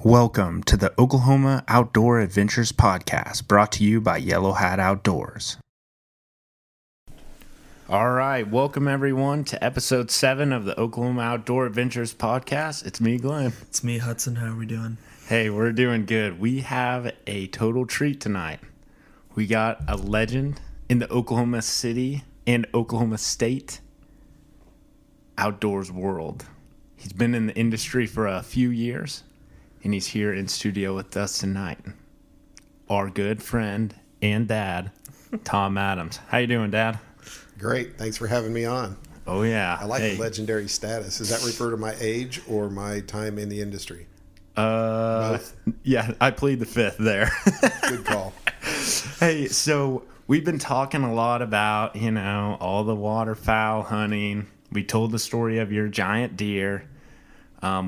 Welcome to the Oklahoma Outdoor Adventures Podcast, brought to you by Yellow Hat Outdoors. All right, welcome everyone to episode 7 of the Oklahoma Outdoor Adventures Podcast. It's me, Glenn. It's me, Hudson. How are we doing? Hey, we're doing good. We have a total treat tonight. We got a legend in the Oklahoma City and Oklahoma State outdoors world. He's been in the industry for a few years, and he's here in studio with us tonight. Our good friend and dad, Tom Adams. How you doing, Dad? Great. Thanks for having me on. Oh, yeah. I like the legendary status. Does that refer to my age or my time in the industry? Both? Yeah, I plead the fifth there. Good call. Hey, so we've been talking a lot about, all the waterfowl hunting. We told the story of your giant deer,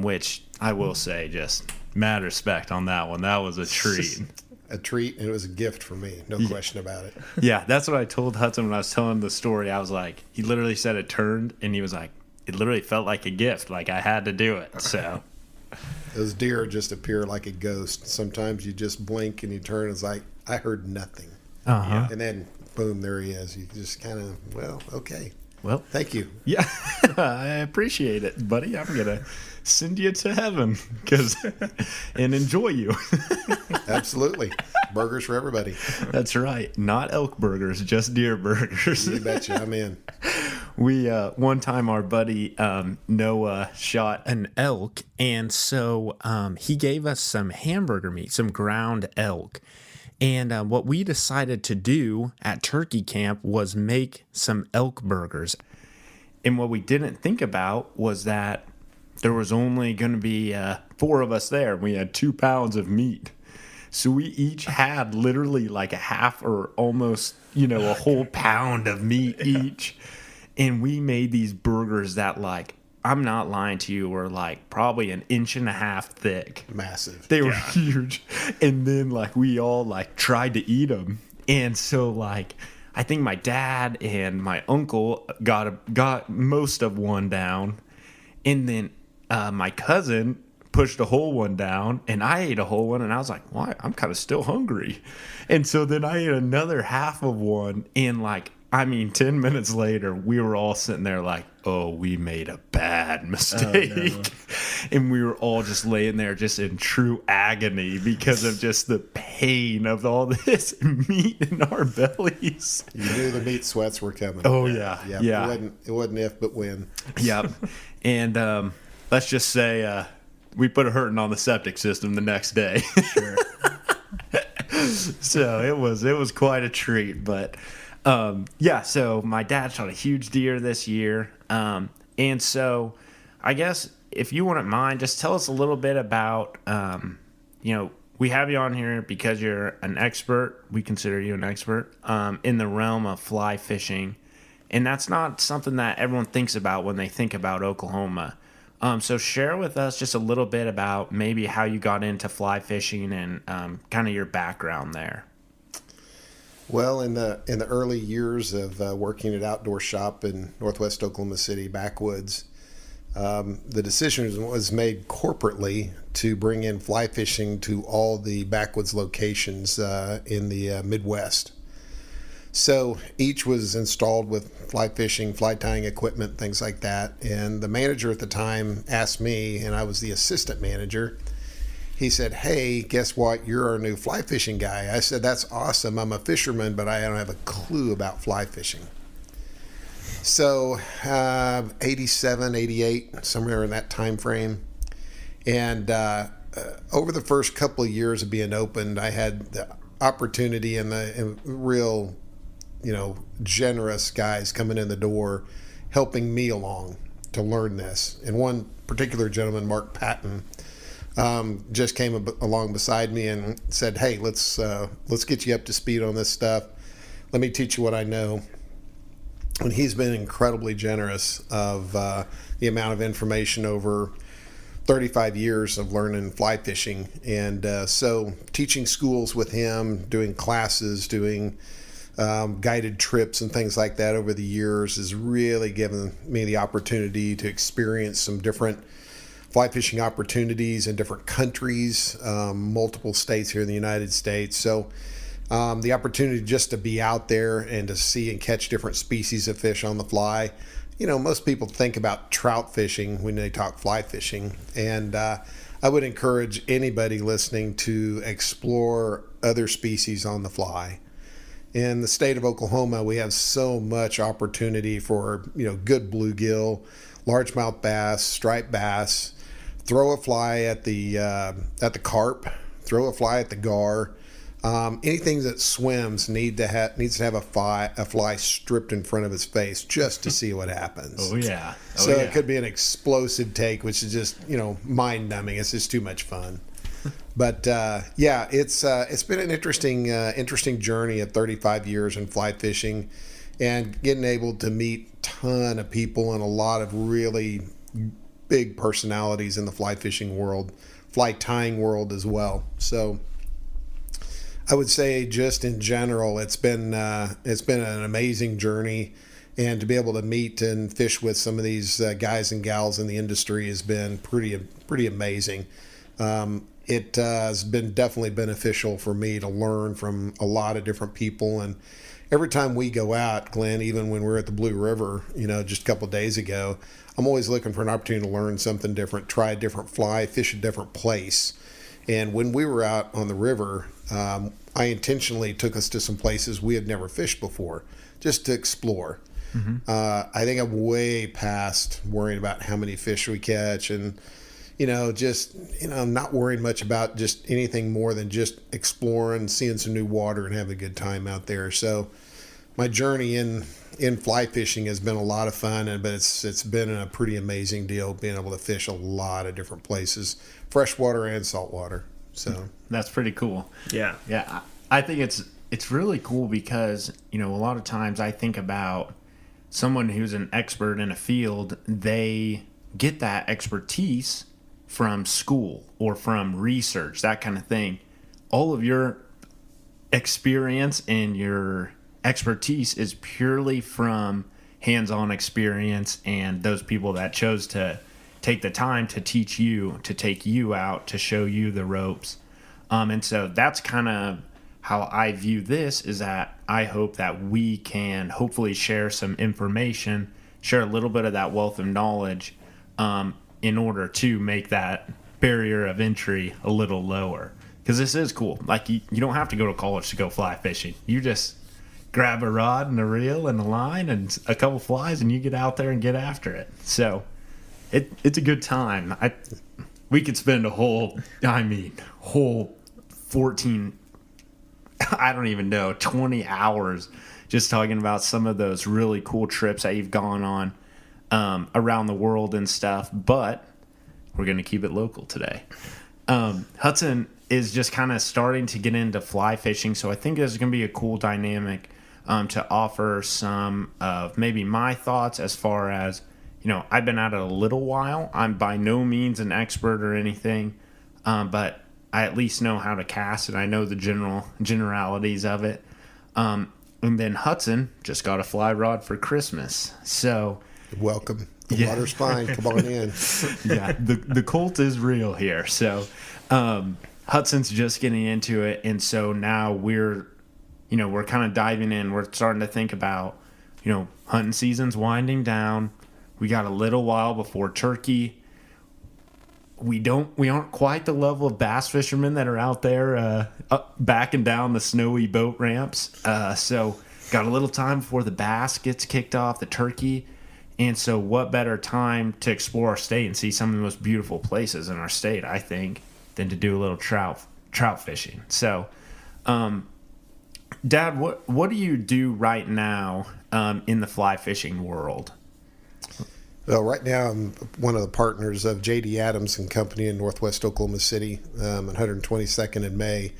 which I will say, just mad respect on that one. That was a treat. A treat, and it was a gift for me. No question about it. Yeah, that's what I told Hudson when I was telling the story. I was like, he literally said it turned, and he was like, it literally felt like a gift. Like I had to do it, so. Those deer just appear like a ghost. Sometimes you just blink and you turn, it's like, I heard nothing. Uh-huh. And then, boom, there he is. You just kind of, well, okay. Well, thank you. Yeah, I appreciate it, buddy. I'm going to send you to heaven and enjoy you. Absolutely. Burgers for everybody. That's right. Not elk burgers, just deer burgers. You betcha. I'm in. We, one time our buddy Noah shot an elk, and so he gave us some hamburger meat, some ground elk. And what we decided to do at turkey camp was make some elk burgers. And what we didn't think about was that there was only going to be 4 of us there. We had 2 pounds of meat. So we each had literally like a half or almost, a whole pound of meat each. And we made these burgers that, like, I'm not lying to you, were like probably 1.5 inches thick. Massive. They were huge. And then like we all like tried to eat them. And so like I think my dad and my uncle got most of one down. And then my cousin pushed a whole one down, and I ate a whole one, and I was like, why? I'm kind of still hungry. And so then I ate another half of one, and 10 minutes later, we were all sitting there like, oh, we made a bad mistake. Oh, no. And we were all just laying there just in true agony because of just the pain of all this meat in our bellies. You knew the meat sweats were coming. Oh, yeah. Yeah. It wasn't if, but when. Yep. And let's just say we put a hurting on the septic system the next day. Sure. So it was quite a treat, but... so my dad shot a huge deer this year. And so I guess if you wouldn't mind, just tell us a little bit about, we have you on here because you're an expert. We consider you an expert, in the realm of fly fishing. And that's not something that everyone thinks about when they think about Oklahoma. So share with us just a little bit about maybe how you got into fly fishing and, kind of your background there. Well, in the early years of working at Outdoor Shop in Northwest Oklahoma City backwoods, the decision was made corporately to bring in fly fishing to all the backwoods locations in the Midwest. So each was installed with fly fishing, fly tying equipment, things like that. And the manager at the time asked me, and I was the assistant manager. He said, hey, guess what? You're our new fly fishing guy. I said, that's awesome. I'm a fisherman, but I don't have a clue about fly fishing. So 87, 88, somewhere in that time frame. And over the first couple of years of being opened, I had the opportunity and real, generous guys coming in the door helping me along to learn this. And one particular gentleman, Mark Patton, just came along beside me and said, hey, let's get you up to speed on this stuff. Let me teach you what I know. And he's been incredibly generous of the amount of information over 35 years of learning fly fishing. And so teaching schools with him, doing classes, doing guided trips and things like that over the years has really given me the opportunity to experience some different fly fishing opportunities in different countries, multiple states here in the United States. So the opportunity just to be out there and to see and catch different species of fish on the fly. Most people think about trout fishing when they talk fly fishing. And I would encourage anybody listening to explore other species on the fly. In the state of Oklahoma, we have so much opportunity for, good bluegill, largemouth bass, striped bass. Throw a fly at the carp, throw a fly at the gar. Anything that swims needs to have a fly stripped in front of its face just to see what happens. Oh yeah. It could be an explosive take, which is just mind numbing. It's just too much fun. But it's been an interesting journey at 35 years in fly fishing, and getting able to meet a ton of people and a lot of really big personalities in the fly fishing world, fly tying world as well. So I would say, just in general, it's been an amazing journey, and to be able to meet and fish with some of these guys and gals in the industry has been pretty amazing. It has been definitely beneficial for me to learn from a lot of different people, and every time we go out, Glenn, even when we're at the Blue River, just a couple of days ago, I'm always looking for an opportunity to learn something different, try a different fly, fish a different place. And when we were out on the river, I intentionally took us to some places we had never fished before, just to explore. Mm-hmm. I think I'm way past worrying about how many fish we catch, and I'm not worried much about just anything more than just exploring, seeing some new water, and having a good time out there. So my journey in fly fishing has been a lot of fun, but it's been a pretty amazing deal being able to fish a lot of different places, freshwater and saltwater. So that's pretty cool. Yeah. I think it's really cool because a lot of times I think about someone who's an expert in a field, they get that expertise from school or from research, that kind of thing. All of your experience and your expertise is purely from hands-on experience and those people that chose to take the time to teach you, to take you out, to show you the ropes. And so that's kind of how I view this, is that I hope that we can hopefully share some information, share a little bit of that wealth of knowledge, in order to make that barrier of entry a little lower. Because this is cool. Like, you don't have to go to college to go fly fishing. You just grab a rod and a reel and a line and a couple flies, and you get out there and get after it. So it's a good time. We could spend a whole 14, I don't even know, 20 hours just talking about some of those really cool trips that you've gone on around the world and stuff, but we're going to keep it local today. Hudson is just kind of starting to get into fly fishing, so I think there's going to be a cool dynamic to offer some of maybe my thoughts as far as, I've been at it a little while. I'm by no means an expert or anything, but I at least know how to cast, and I know the generalities of it. And then Hudson just got a fly rod for Christmas, so welcome. The water's fine. Come on in. Yeah, the Colt is real here. So Hudson's just getting into it, and so now we're kind of diving in. We're starting to think about, hunting season's winding down. We got a little while before turkey. We aren't quite the level of bass fishermen that are out there back and down the snowy boat ramps. So got a little time before the bass gets kicked off, the turkey. And so what better time to explore our state and see some of the most beautiful places in our state, I think, than to do a little trout fishing. So, Dad, what do you do right now in the fly fishing world? Well, right now I'm one of the partners of J.D. Adams and Company in Northwest Oklahoma City, 122nd in May.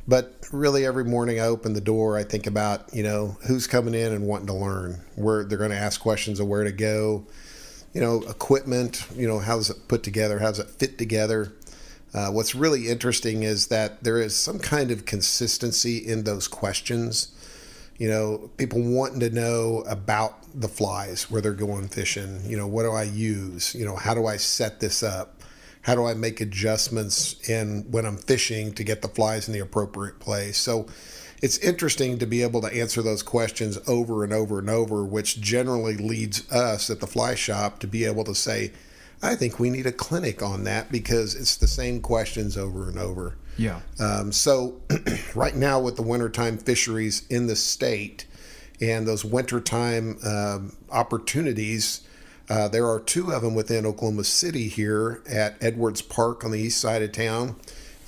But really, every morning I open the door, I think about, who's coming in and wanting to learn. Where they're going to ask questions of where to go, equipment, how's it put together, how's it fit together. What's really interesting is that there is some kind of consistency in those questions. People wanting to know about the flies, where they're going fishing, what do I use, how do I set this up? how do I make adjustments in when I'm fishing to get the flies in the appropriate place. So it's interesting to be able to answer those questions over and over and over, which generally leads us at the fly shop to be able to say, I think we need a clinic on that, because it's the same questions over and over. Yeah. So right now with the wintertime fisheries in the state and those wintertime opportunities, there are 2 of them within Oklahoma City here at Edwards Park on the east side of town,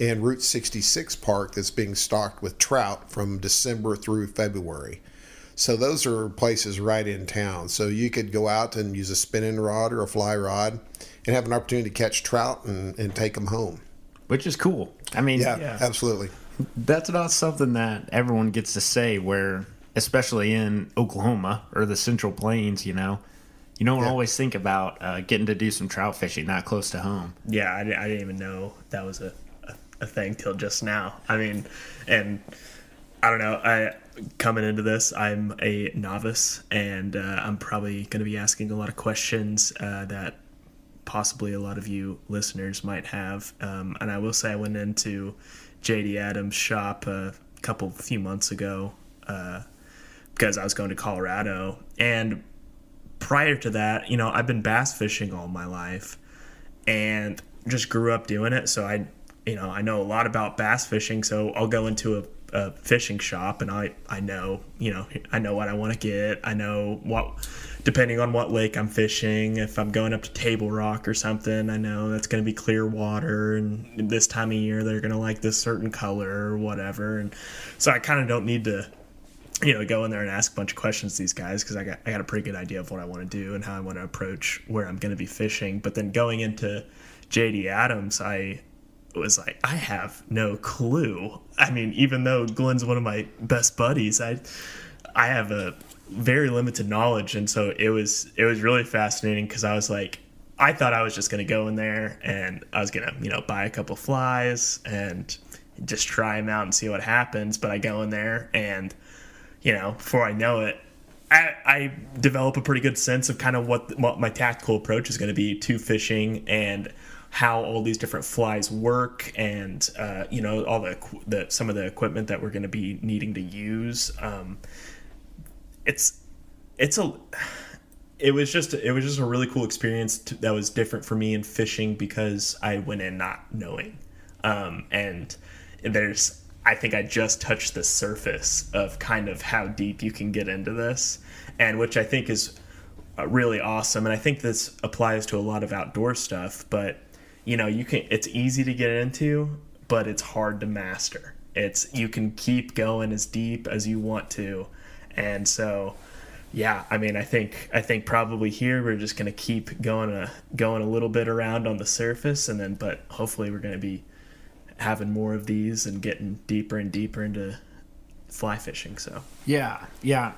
and Route 66 Park that's being stocked with trout from December through February. So those are places right in town. So you could go out and use a spinning rod or a fly rod and have an opportunity to catch trout and take them home. Which is cool. I mean, Yeah, absolutely. that's not something that everyone gets to say, where, especially in Oklahoma or the Central Plains, you don't always think about getting to do some trout fishing that close to home. Yeah, I didn't even know that was a thing till just now. I mean, and I don't know, coming into this, I'm a novice, and I'm probably going to be asking a lot of questions that possibly a lot of you listeners might have. And I will say I went into JD Adams' shop a few months ago because I was going to Colorado. And prior to that, I've been bass fishing all my life and just grew up doing it. So I know a lot about bass fishing. So I'll go into a fishing shop and I know what I want to get. I know what, depending on what lake I'm fishing, if I'm going up to Table Rock or something, I know that's going to be clear water, and this time of year they're going to like this certain color or whatever. And so I kind of don't need to go in there and ask a bunch of questions to these guys, because I got a pretty good idea of what I want to do and how I want to approach where I'm going to be fishing. But then going into JD Adams, I was like, I have no clue. I mean, even though Glenn's one of my best buddies, I have a very limited knowledge. And so it was really fascinating, because I was like, I thought I was just going to go in there and I was going to, buy a couple flies and just try them out and see what happens. But I go in there and, before I know it, I develop a pretty good sense of kind of what my tactical approach is going to be to fishing, and how all these different flies work, and all the some of the equipment that we're going to be needing to use. It was just a really cool experience that was different for me in fishing, because I went in not knowing, and I think I just touched the surface of kind of how deep you can get into this, and which I think is really awesome. And I think this applies to a lot of outdoor stuff, but it's easy to get into, but it's hard to master. You can keep going as deep as you want to. And so, yeah, I mean, I think probably here we're just going to keep going a little bit around on the surface, but hopefully we're going to be having more of these and getting deeper and deeper into fly fishing. So Yeah.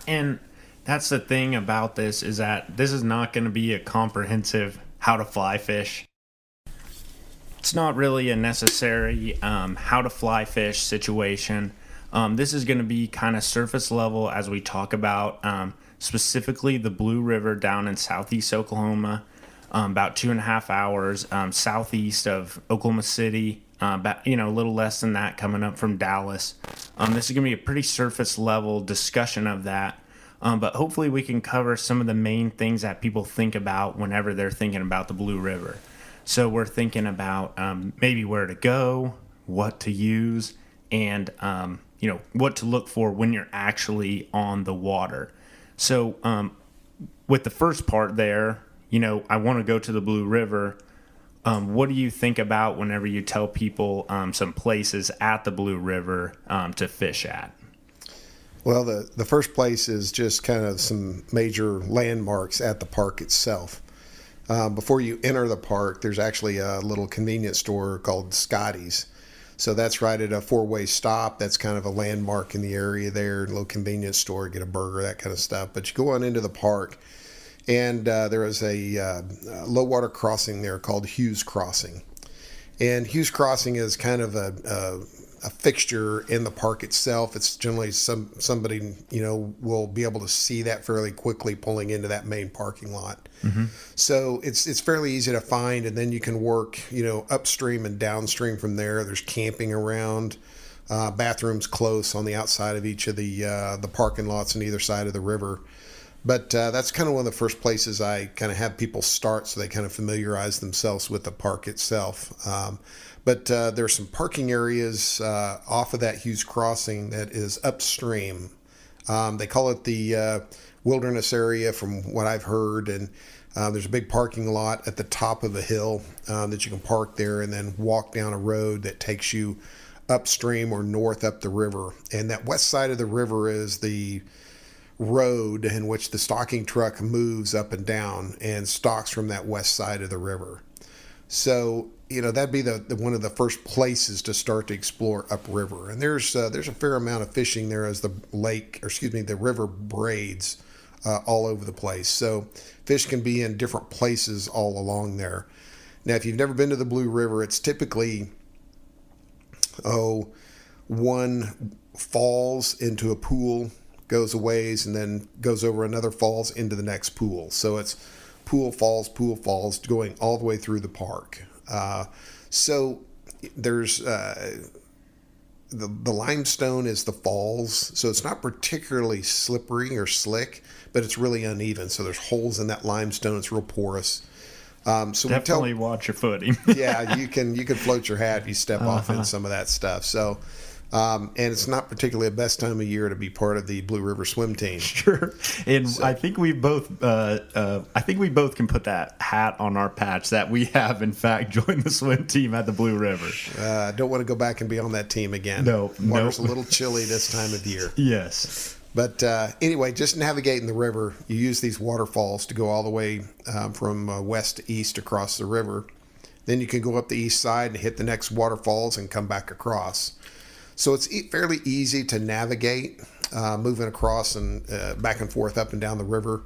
And that's the thing about this, is that this is not going to be a comprehensive how to fly fish. It's not really a necessary how to fly fish situation. This is going to be kind of surface level as we talk about specifically the Blue River down in southeast Oklahoma, about 2.5 hours southeast of Oklahoma City, about a little less than that coming up from Dallas. This is going to be a pretty surface level discussion of that, but hopefully we can cover some of the main things that people think about whenever they're thinking about the Blue River. So we're thinking about maybe where to go, what to use, and what to look for when you're actually on the water. So with the first part there, I want to go to the Blue River. What do you think about whenever you tell people some places at the Blue River to fish at? Well, the first place is just kind of some major landmarks at the park itself. Before you enter the park, there's actually a little convenience store called Scotty's. So that's right at a 4-way stop. That's kind of a landmark in the area there, a little convenience store, get a burger, that kind of stuff. But you go on into the park, and there is a low water crossing there called Hughes Crossing. And Hughes Crossing is kind of a a fixture in the park itself. It's generally somebody will be able to see that fairly quickly pulling into that main parking lot. So it's fairly easy to find, and then you can work upstream and downstream from there. There's camping around, bathrooms close on the outside of each of the parking lots on either side of the river. But that's kind of one of the first places I kind of have people start, so they kind of familiarize themselves with the park itself. But there's some parking areas off of that Hughes Crossing that is upstream. They call it the wilderness area from what I've heard. And there's a big parking lot at the top of a hill that you can park there and then walk down a road that takes you upstream or north up the river. And that west side of the river is the road in which the stocking truck moves up and down and stocks from that west side of the river. So that'd be the one of the first places to start to explore upriver. And there's a fair amount of fishing there as the river braids all over the place. So fish can be in different places all along there. Now, if you've never been to the Blue River, it's typically one falls into a pool, goes a ways, and then goes over another falls into the next pool. So it's pool falls, going all the way through the park. So there's the limestone is the falls, so it's not particularly slippery or slick, but it's really uneven. So there's holes in that limestone. It's real porous. So definitely watch your footing. Yeah, you can float your hat if you step off in some of that stuff. So. And it's not particularly the best time of year to be part of the Blue River swim team. Sure, and so, I think we both can put that hat on our patch that we have in fact joined the swim team at the Blue River. Don't want to go back and be on that team again. No, water's a little chilly this time of year. Yes, but anyway, just navigating the river, you use these waterfalls to go all the way from west to east across the river. Then you can go up the east side and hit the next waterfalls and come back across. So it's fairly easy to navigate, moving across and back and forth up and down the river.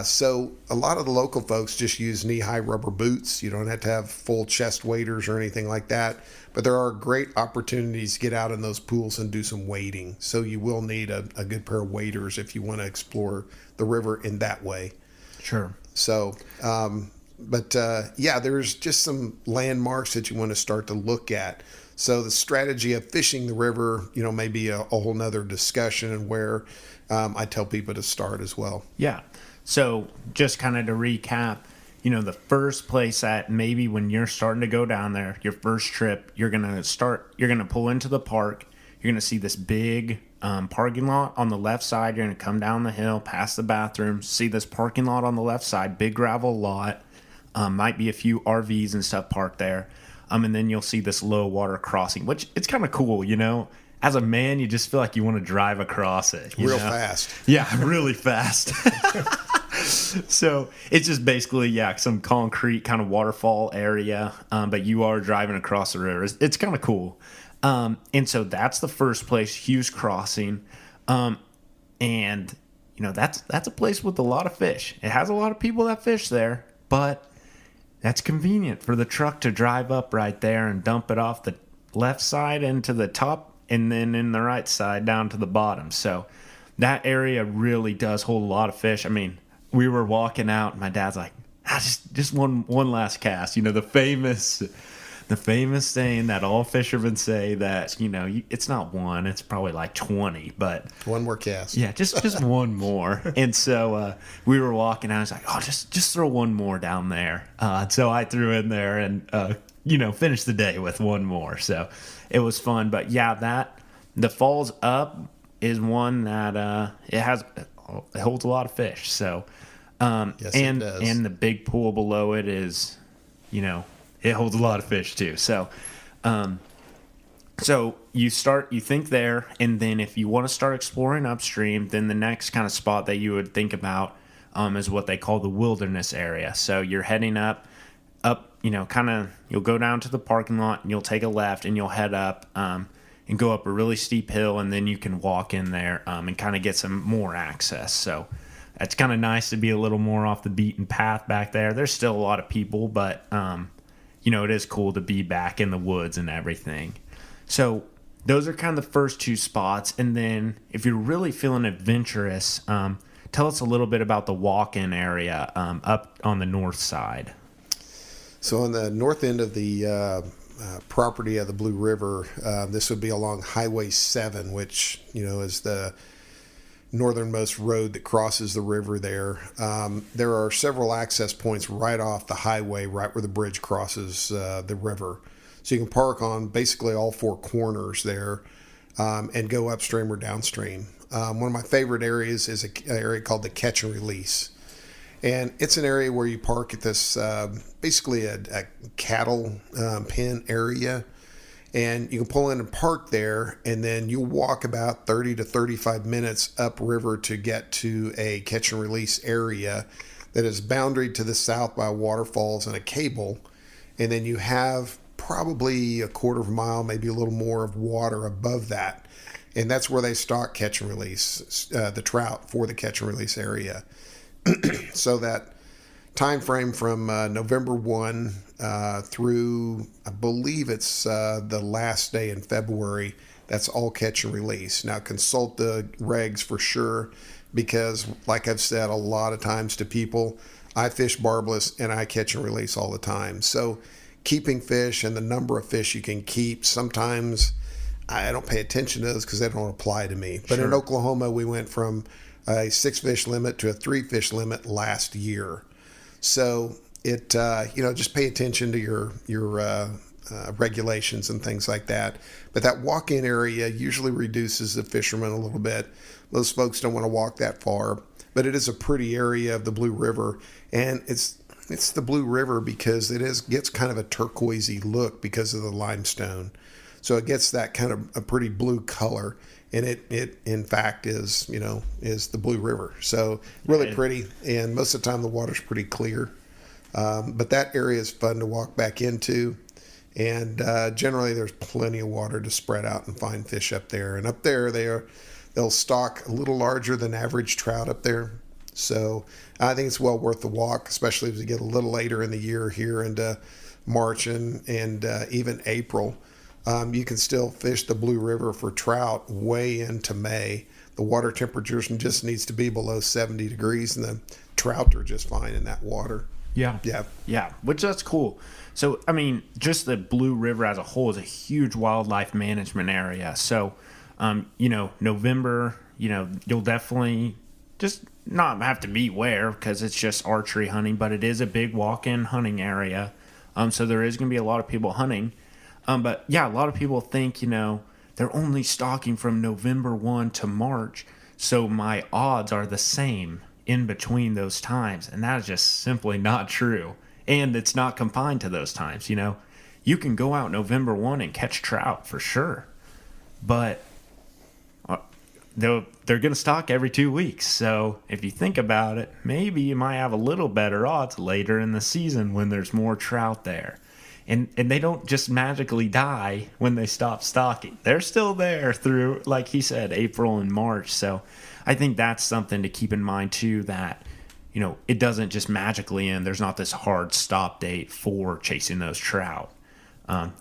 So a lot of the local folks just use knee-high rubber boots. You don't have to have full chest waders or anything like that. But there are great opportunities to get out in those pools and do some wading. So you will need a good pair of waders if you want to explore the river in that way. Sure. So, there's just some landmarks that you want to start to look at. So the strategy of fishing the river, may be a whole nother discussion, and where I tell people to start as well. Yeah. So just kind of to recap, the first place that maybe when you're starting to go down there, your first trip, you're going to pull into the park. You're going to see this big parking lot on the left side. You're going to come down the hill, past the bathroom, see this parking lot on the left side, big gravel lot. Might be a few RVs and stuff parked there. And then you'll see this low water crossing, which it's kind of cool, As a man, you just feel like you want to drive across it. Real fast. Yeah, really fast. So it's just basically, some concrete kind of waterfall area, but you are driving across the river. It's kind of cool. And so that's the first place, Hughes Crossing. And, that's a place with a lot of fish. It has a lot of people that fish there, but that's convenient for the truck to drive up right there and dump it off the left side into the top and then in the right side down to the bottom. So that area really does hold a lot of fish. I mean, we were walking out and my dad's like, just one last cast. The famous saying that all fishermen say that, it's not one, it's probably like 20, but one more cast. Yeah, just one more. And so we were walking out. I was like, just throw one more down there. So I threw in there and, finished the day with one more. So it was fun. But yeah, the Falls Up is one that it holds a lot of fish. So, yes, it does. And the big pool below it is, it holds a lot of fish too. So, so you think there, and then if you want to start exploring upstream, then the next kind of spot that you would think about is what they call the wilderness area. So you're heading up, you'll go down to the parking lot and you'll take a left and you'll head up and go up a really steep hill, and then you can walk in there and kind of get some more access. So it's kind of nice to be a little more off the beaten path back there. There's still a lot of people, but it is cool to be back in the woods and everything. So those are kind of the first two spots. And then if you're really feeling adventurous, tell us a little bit about the walk-in area up on the north side. So on the north end of the property of the Blue River, this would be along Highway 7, which, is the northernmost road that crosses the river there. There are several access points right off the highway, right where the bridge crosses the river. So you can park on basically all four corners there and go upstream or downstream. One of my favorite areas is an area called the Catch and Release. And it's an area where you park at this basically a cattle pen area. And you can pull in and park there, and then you'll walk about 30 to 35 minutes upriver to get to a catch and release area that is boundaried to the south by waterfalls and a cable. And then you have probably a quarter of a mile, maybe a little more of water above that. And that's where they stock catch and release, the trout for the catch and release area. So that time frame from November 1 through, I believe it's the last day in February, that's all catch and release. Now consult the regs for sure, because like I've said a lot of times to people, I fish barbless and I catch and release all the time. So keeping fish and the number of fish you can keep, sometimes I don't pay attention to those because they don't apply to me. But in Oklahoma, we went from a 6-fish limit to a 3-fish limit last year. So it, just pay attention to your regulations and things like that. But that walk-in area usually reduces the fishermen a little bit. Most folks don't want to walk that far, but it is a pretty area of the Blue River, and it's the Blue River because gets kind of a turquoisey look because of the limestone. So it gets that kind of a pretty blue color. And it in fact is the Blue River. So really pretty, and most of the time the water's pretty clear. But that area is fun to walk back into, and generally there's plenty of water to spread out and find fish up there. And up there they'll stock a little larger than average trout up there. So I think it's well worth the walk, especially as we get a little later in the year here into March and even April. You can still fish the Blue River for trout way into May. The water temperature just needs to be below 70 degrees, and the trout are just fine in that water. Yeah, which that's cool. So, I mean, just the Blue River as a whole is a huge wildlife management area. So, November, you'll definitely just not have to beware because it's just archery hunting, but it is a big walk-in hunting area. So there is going to be a lot of people hunting. But yeah, a lot of people think, they're only stocking from November 1 to March. So my odds are the same in between those times. And that is just simply not true. And it's not confined to those times. You can go out November 1 and catch trout for sure. But they're going to stock every 2 weeks. So if you think about it, maybe you might have a little better odds later in the season when there's more trout there. And they don't just magically die when they stop stocking. They're still there through, like he said, April and March. So I think that's something to keep in mind, too, that, it doesn't just magically end. There's not this hard stop date for chasing those trout.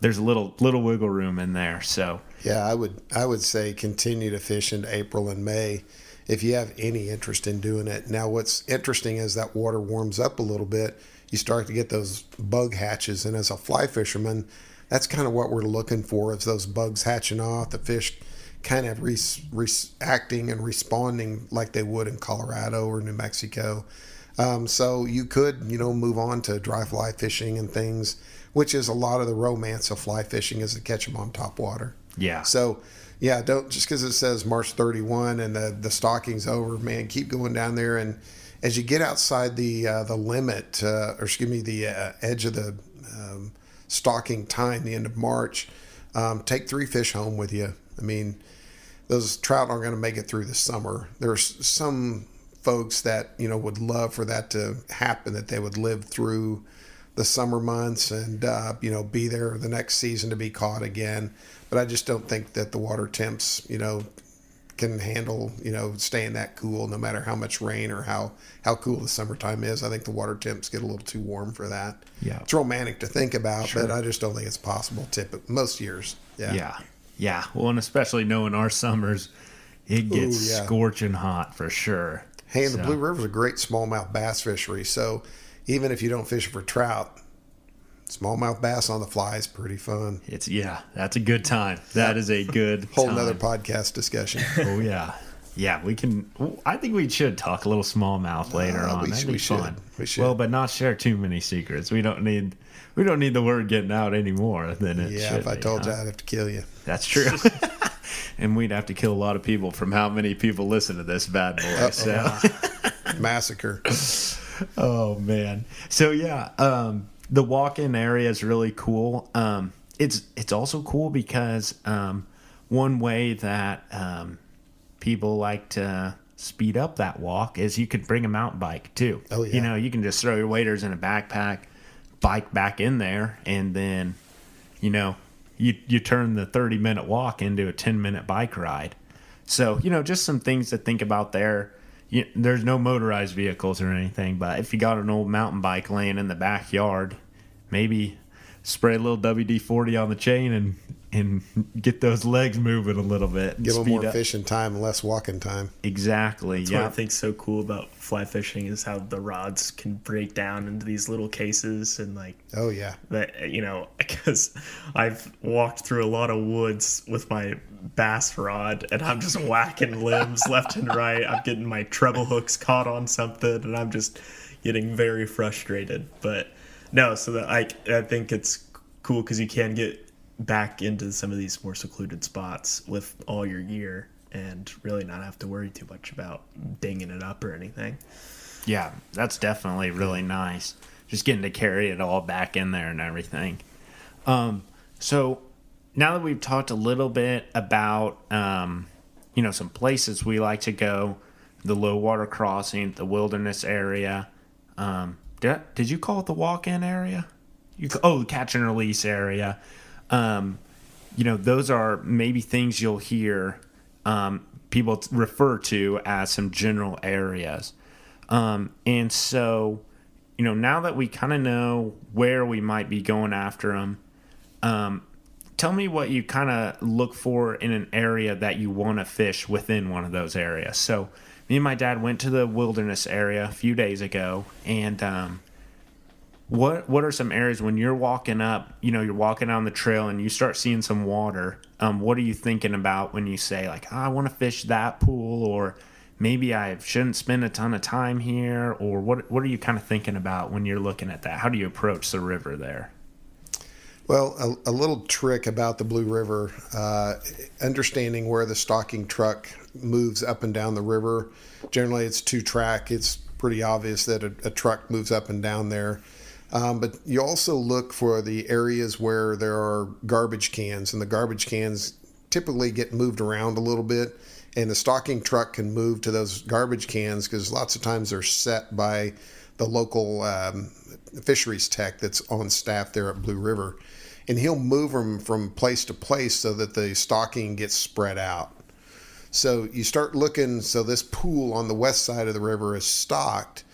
There's a little wiggle room in there. So yeah, I would say continue to fish into April and May if you have any interest in doing it. Now, what's interesting is that water warms up a little bit. You start to get those bug hatches, and as a fly fisherman, that's kind of what we're looking for, is those bugs hatching off, the fish kind of reacting and responding like they would in Colorado or New Mexico. So you could, move on to dry fly fishing and things, which is a lot of the romance of fly fishing, is to catch them on top water. Yeah. So yeah, don't, just because it says March 31 and the stocking's over, man, keep going down there. And as you get outside the limit, the edge of the stocking time, the end of March, take 3 fish home with you. I mean, those trout aren't going to make it through the summer. There's some folks that, would love for that to happen, that they would live through the summer months and, be there the next season to be caught again. But I just don't think that the water temps, can handle, staying that cool no matter how much rain or how cool the summertime is. I think the water temps get a little too warm for that. Yeah. It's romantic to think about, but I just don't think it's possible most years. Yeah. Yeah, well, and especially knowing our summers, it gets Ooh, yeah. scorching hot for sure. Hey, and the So, Blue River is a great smallmouth bass fishery. So even if you don't fish for trout, smallmouth bass on the fly is pretty fun. that's a good time. That is a good Whole time. nother podcast discussion. Oh yeah, yeah. We can. I think we should talk a little smallmouth later on. That'd be fun. We should. Well, but not share too many secrets. We don't need the word getting out anymore. Then it Yeah, should if I be, told you, huh? I'd have to kill you. That's true. And we'd have to kill a lot of people from how many people listen to this bad boy. So. Massacre. Oh man. So yeah, the walk-in area is really cool. It's also cool because one way that people like to speed up that walk is you could bring a mountain bike too. Oh, yeah. You know, you can just throw your waders in a backpack, bike back in there, and then you turn the 30-minute walk into a 10-minute bike ride. So just some things to think about there. There's no motorized vehicles or anything, but if you got an old mountain bike laying in the backyard, maybe spray a little WD-40 on the chain and get those legs moving a little bit. Give them Speed more up. fishing time and less walking time. Exactly. That's what I think's so cool about fly fishing is how the rods can break down into these little cases and Oh, yeah. that because I've walked through a lot of woods with my bass rod and I'm just whacking limbs left and right. I'm getting my treble hooks caught on something and I'm just getting very frustrated. But no, so that I think it's cool because you can get back into some of these more secluded spots with all your gear and really not have to worry too much about dinging it up or anything. Yeah, that's definitely really nice. Just getting to carry it all back in there and everything. So now that we've talked a little bit about, some places we like to go, the low water crossing, the wilderness area. Did you call it the walk-in area? The catch and release area. Those are maybe things you'll hear people refer to as some general areas. And so, now that we kind of know where we might be going after them, tell me what you kind of look for in an area that you want to fish within one of those areas. So me and my dad went to the wilderness area a few days ago, and what are some areas when you're walking up, you're walking down the trail and you start seeing some water, what are you thinking about when you say I want to fish that pool, or maybe I shouldn't spend a ton of time here, or what are you kind of thinking about when you're looking at that? How do you approach the river there? Well, a little trick about the Blue River, understanding where the stocking truck moves up and down the river. Generally, it's 2-track. It's pretty obvious that a truck moves up and down there. But you also look for the areas where there are garbage cans, and the garbage cans typically get moved around a little bit, and the stocking truck can move to those garbage cans because lots of times they're set by the local fisheries tech that's on staff there at Blue River. And he'll move them from place to place so that the stocking gets spread out. So you start looking, so this pool on the west side of the river is stocked.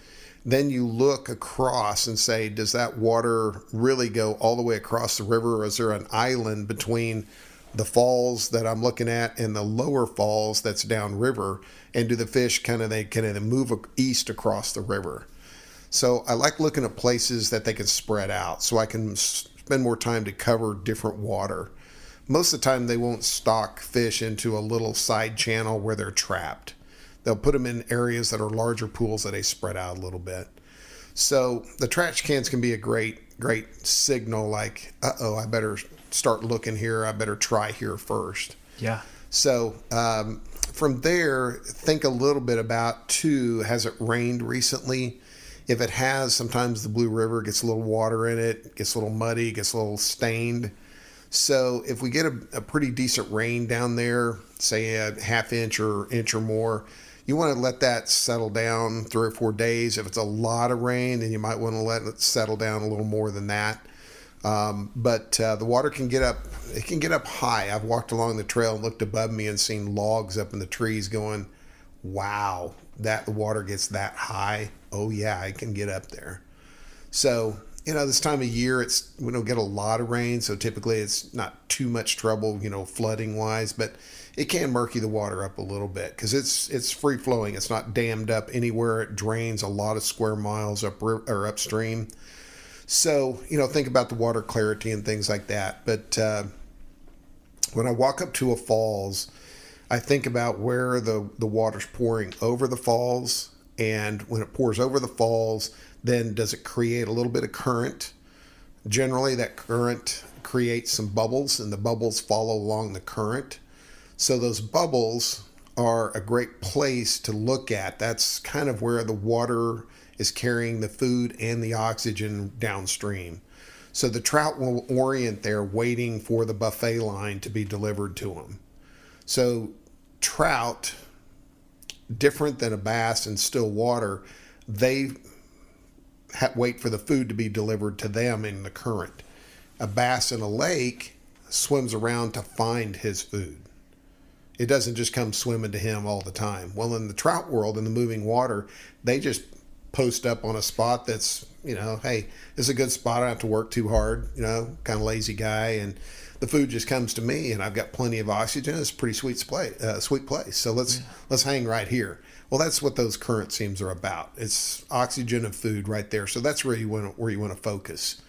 Then you look across and say, does that water really go all the way across the river, or is there an island between the falls that I'm looking at and the lower falls that's downriver? And do the fish kind of move east across the river? So I like looking at places that they can spread out so I can spend more time to cover different water. Most of the time they won't stock fish into a little side channel where they're trapped. They'll put them in areas that are larger pools that they spread out a little bit. So the trash cans can be a great signal like, I better start looking here. I better try here first. Yeah. So from there, think a little bit about, has it rained recently? If it has, sometimes the Blue River gets a little water in it, gets a little muddy, gets a little stained. So if we get a pretty decent rain down there, say a half inch or inch or more, you want to let that settle down 3 or 4 days. If it's a lot of rain, then you might want to let it settle down a little more than that. But the water can get up. It can get up high. I've walked along the trail and looked above me and seen logs up in the trees going, wow, the water gets that high. Oh yeah, I can get up there. So this time of year, we don't get a lot of rain, so typically it's not too much trouble, flooding wise, but it can murky the water up a little bit because it's free flowing. It's not dammed up anywhere. It drains a lot of square miles upstream. So, think about the water clarity and things like that. But when I walk up to a falls, I think about where the water's pouring over the falls. And when it pours over the falls, then does it create a little bit of current? Generally, that current creates some bubbles, and the bubbles follow along the current. So those bubbles are a great place to look at. That's kind of where the water is carrying the food and the oxygen downstream. So the trout will orient there waiting for the buffet line to be delivered to them. So trout, different than a bass in still water, they wait for the food to be delivered to them in the current. A bass in a lake swims around to find his food. It doesn't just come swimming to him all the time. Well, in the trout world, in the moving water, they just post up on a spot that's, hey, this is a good spot. I don't have to work too hard, kind of lazy guy. And the food just comes to me, and I've got plenty of oxygen. It's a pretty sweet place. So let's hang right here. Well, that's what those current seams are about. It's oxygen and food right there. So that's where you want to focus.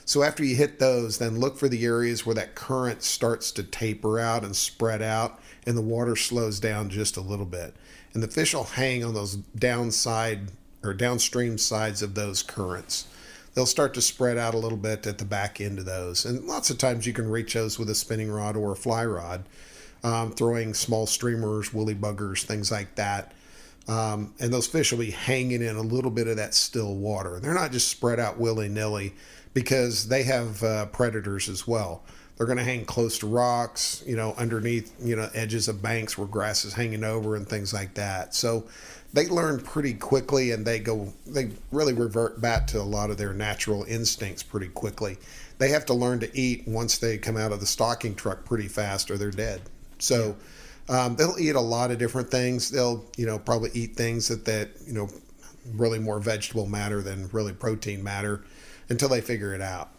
So after you hit those, then look for the areas where that current starts to taper out and spread out, and the water slows down just a little bit. And the fish will hang on those downside or downstream sides of those currents. They'll start to spread out a little bit at the back end of those. And lots of times you can reach those with a spinning rod or a fly rod, throwing small streamers, woolly buggers, things like that. And those fish will be hanging in a little bit of that still water. They're not just spread out willy-nilly because they have predators as well. They're going to hang close to rocks, underneath, edges of banks where grass is hanging over and things like that. So they learn pretty quickly, and they really revert back to a lot of their natural instincts pretty quickly. They have to learn to eat once they come out of the stocking truck pretty fast, or they're dead. So they'll eat a lot of different things. They'll, probably eat things that really more vegetable matter than really protein matter until they figure it out.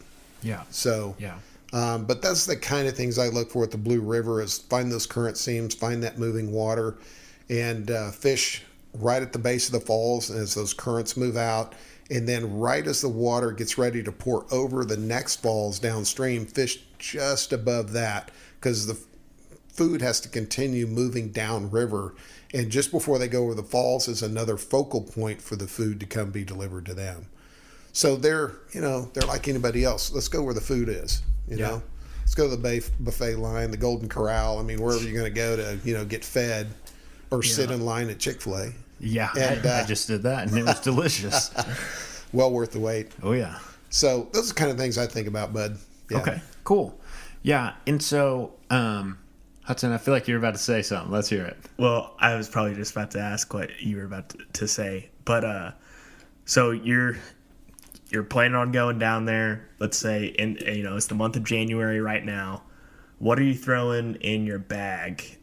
Yeah. So, yeah. But that's the kind of things I look for at the Blue River is find those current seams, find that moving water, and fish right at the base of the falls as those currents move out. And then right as the water gets ready to pour over the next falls downstream, fish just above that because the food has to continue moving downriver. And just before they go over the falls is another focal point for the food to come be delivered to them. So they're like anybody else. Let's go where the food is, you know. Let's go to the buffet line, the Golden Corral. I mean, wherever you're going to go to, get fed or sit in line at Chick-fil-A. Yeah, and, I just did that, and it was delicious. Well worth the wait. Oh, yeah. So those are the kind of things I think about, bud. Yeah. Okay, cool. Yeah, and so, Hudson, I feel like you're about to say something. Let's hear it. Well, I was probably just about to ask what you were about to say. But so you're planning on going down there, let's say, it's the month of January right now. What are you throwing in your bag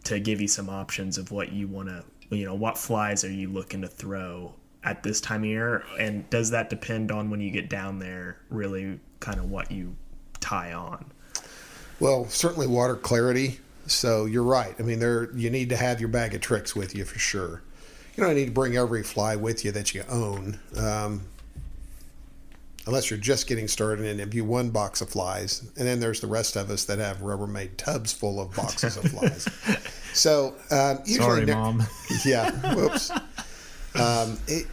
to give you some options of what you want to, what flies are you looking to throw at this time of year? And does that depend on when you get down there, really kind of what you tie on? Well, certainly water clarity. So you're right. I mean, you need to have your bag of tricks with you for sure. You don't need to bring every fly with you that you own. Unless you're just getting started and have you one box of flies. And then there's the rest of us that have Rubbermaid tubs full of boxes of flies. So usually... Sorry, Mom. Yeah, whoops. You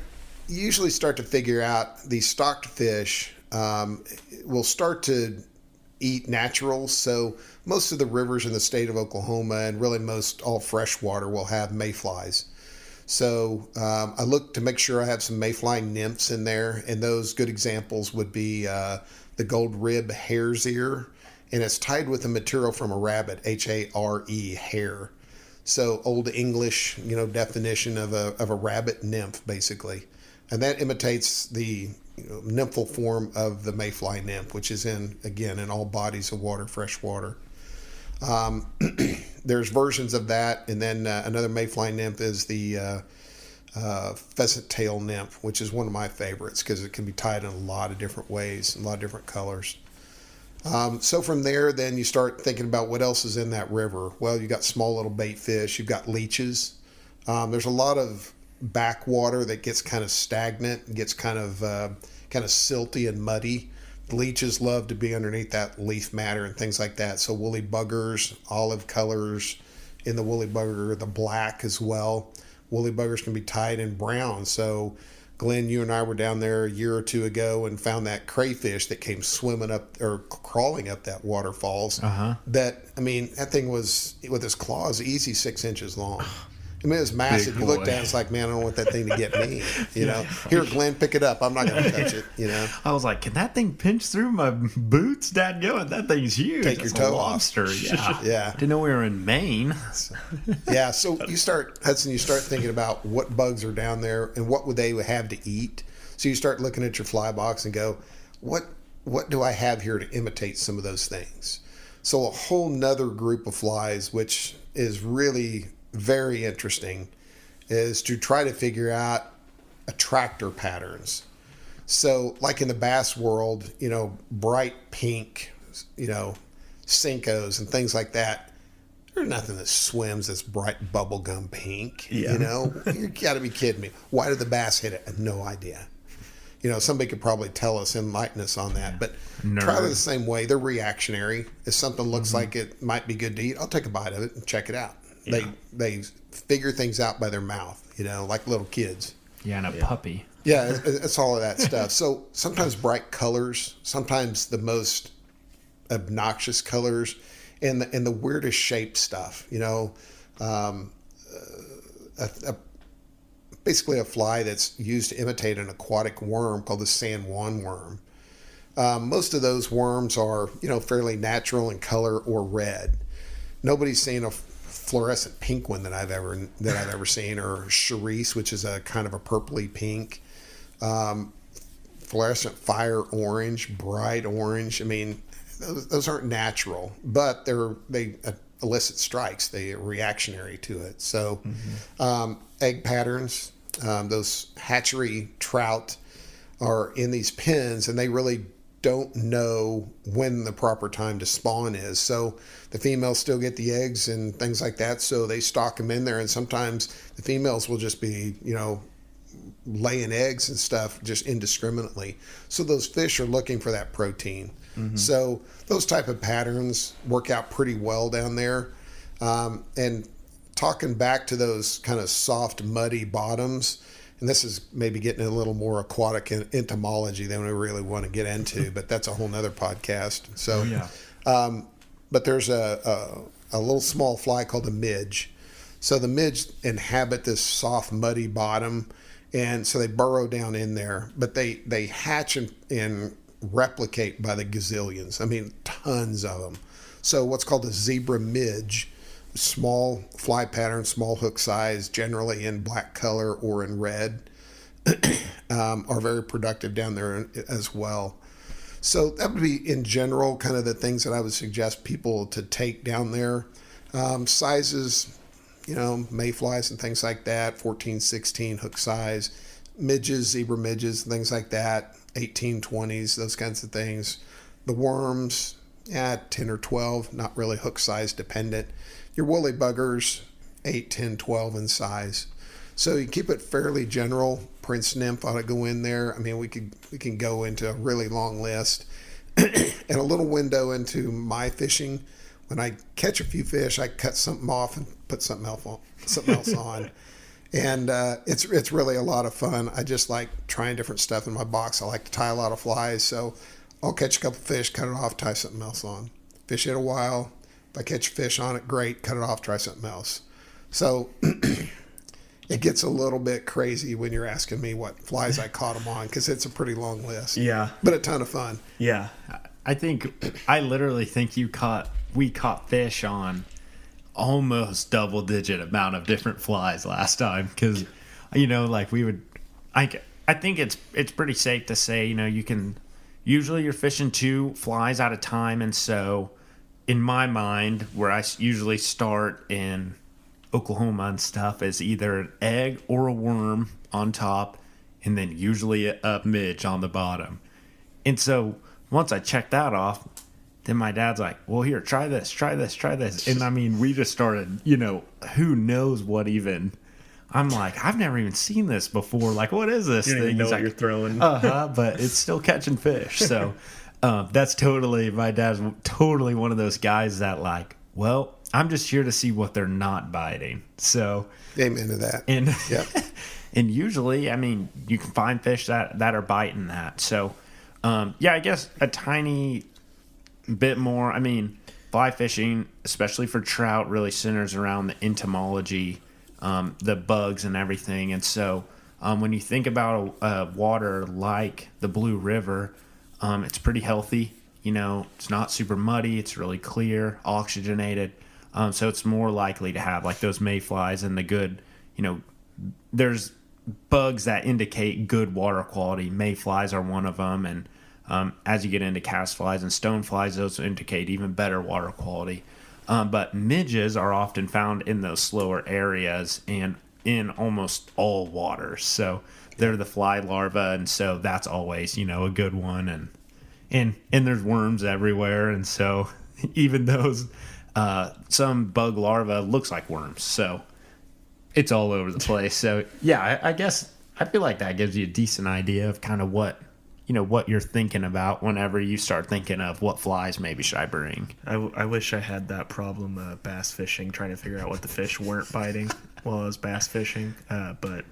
usually start to figure out these stocked fish will start to eat naturals. So most of the rivers in the state of Oklahoma and really most all freshwater will have mayflies. So I look to make sure I have some mayfly nymphs in there, and those good examples would be the gold rib hare's ear, and it's tied with a material from a rabbit, H-A-R-E, hare. So old English, definition of a rabbit nymph, basically, and that imitates the nymphal form of the mayfly nymph, which is in all bodies of water, fresh water. There's versions of that, and then another mayfly nymph is the pheasant tail nymph, which is one of my favorites because it can be tied in a lot of different ways, a lot of different colors. So from there, then you start thinking about what else is in that river. Well, you got small little bait fish, you've got leeches. There's a lot of backwater that gets kind of stagnant, gets kind of silty and muddy. The leeches love to be underneath that leaf matter and things like that. So woolly buggers, olive colors in the woolly bugger, the black as well. Woolly buggers can be tied in brown. So Glenn, you and I were down there a year or two ago and found that crayfish that came swimming up or crawling up that waterfalls. That, I mean, that thing was, with its claws, easy 6 inches long. I mean, it was massive. Big You looked boy. at it, it's like, man, I don't want that thing to get me. You know, here, Glenn, pick it up. I'm not going to touch it. You know, I was like, can that thing pinch through my boots? Dad going, that thing's huge. Take your That's a toe off. lobster. Yeah. Yeah. Didn't know we were in Maine. yeah. So you start, Hudson, you start thinking about what bugs are down there and what would they have to eat. So you start looking at your fly box and go, what do I have here to imitate some of those things? So a whole nother group of flies, which is really very interesting, is to try to figure out attractor patterns. So like in the bass world, you know, bright pink, you know, Cincos and things like that. There's nothing that swims that's bright bubblegum pink. Yeah. You know, you got to be kidding me. Why did the bass hit it? I have no idea. You know, somebody could probably tell us, enlighten us on that. But trout are the same way. They're reactionary. If something looks like it might be good to eat, I'll take a bite of it and check it out. Yeah. They figure things out by their mouth, you know, like little kids. Yeah, and a puppy. Yeah, it's all of that stuff. So sometimes bright colors, sometimes the most obnoxious colors, and the weirdest shaped stuff. You know, basically a fly that's used to imitate an aquatic worm called the San Juan worm. Most of those worms are, you know, fairly natural in color or red. Nobody's seen a fluorescent pink one that I've ever seen, or cerise, which is a kind of a purpley pink. Fluorescent fire orange, bright orange. I mean, those aren't natural, but they elicit strikes. They are reactionary to it. So, egg patterns, those hatchery trout are in these pens, and they really don't know when the proper time to spawn is. So the females still get the eggs and things like that. So they stock them in there, and sometimes the females will just be, you know, laying eggs and stuff just indiscriminately. So those fish are looking for that protein. So those type of patterns work out pretty well down there. And talking back to those kind of soft, muddy bottoms, and this is maybe getting a little more aquatic entomology than we really want to get into, but that's a whole nother podcast. So, but there's a little small fly called a midge. So the midge inhabit this soft, muddy bottom, and so they burrow down in there, but they hatch and replicate by the gazillions. I mean, tons of them. So what's called a zebra midge, small fly pattern, small hook size, generally in black color or in red, are very productive down there as well. So that would be, in general, kind of the things that I would suggest people to take down there. Sizes, you know, mayflies and things like that, 14, 16 hook size, midges, zebra midges, things like that, 18, 20s, those kinds of things. The worms, 10 or 12, not really hook size dependent. Your woolly buggers, 8, 10, 12 in size. So you keep it fairly general. Prince nymph ought to go in there. I mean, we can go into a really long list. And a little window into my fishing. When I catch a few fish, I cut something off and put something else on. And it's really a lot of fun. I just like trying different stuff in my box. I like to tie a lot of flies, so I'll catch a couple fish, cut it off, tie something else on. Fish it a while. If I catch a fish on it, great. Cut it off, try something else. So it gets a little bit crazy when you're asking me what flies I caught them on, because it's a pretty long list. Yeah. But a ton of fun. Yeah. I literally think we caught fish on almost double-digit amount of different flies last time, because, you know, like I think it's pretty safe to say, you know, you can usually you're fishing 2 flies at a time, and so in my mind, where I usually start in Oklahoma and stuff is either an egg or a worm on top, and then usually a midge on the bottom. And so once I checked that off, then my dad's like, well, here, try this, try this, try this. And I mean, we just started, who knows what even. I'm like, I've never even seen this before. Like, what is this You don't thing? even know He's what like, you're throwing. but it's still catching fish. So that's totally, my dad's totally one of those guys that like, well, I'm just here to see what they're not biting. So Amen to that. and Yep. and usually, I mean, you can find fish that are biting that. So I guess a tiny bit more. I mean, fly fishing, especially for trout, really centers around the entomology, the bugs and everything. And so when you think about a water like the Blue River, it's pretty healthy. It's not super muddy. It's really clear, oxygenated. So it's more likely to have like those mayflies and the good, there's bugs that indicate good water quality. Mayflies are one of them. And as you get into castflies and stoneflies, those indicate even better water quality. But midges are often found in those slower areas and in almost all waters. So they're the fly larvae. And so that's always, a good one. And there's worms everywhere, and so even those some bug larva looks like worms, so it's all over the place. So yeah, I guess I feel like that gives you a decent idea of kind of what you're thinking about whenever you start thinking of what flies maybe should I bring. I wish I had that problem bass fishing, trying to figure out what the fish weren't biting while I was bass fishing. But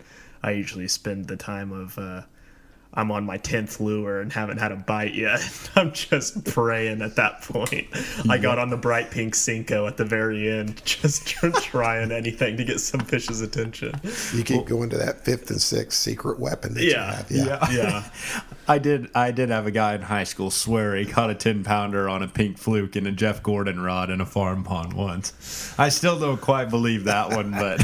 I usually spend the time of I'm on my 10th lure and haven't had a bite yet. I'm just praying at that point. I got on the bright pink Cinco at the very end, just trying anything to get some fish's attention. You keep going to that 5th and 6th secret weapon that you have. Yeah. I did have a guy in high school swear he caught a 10-pounder on a pink fluke and a Jeff Gordon rod in a farm pond once. I still don't quite believe that one, but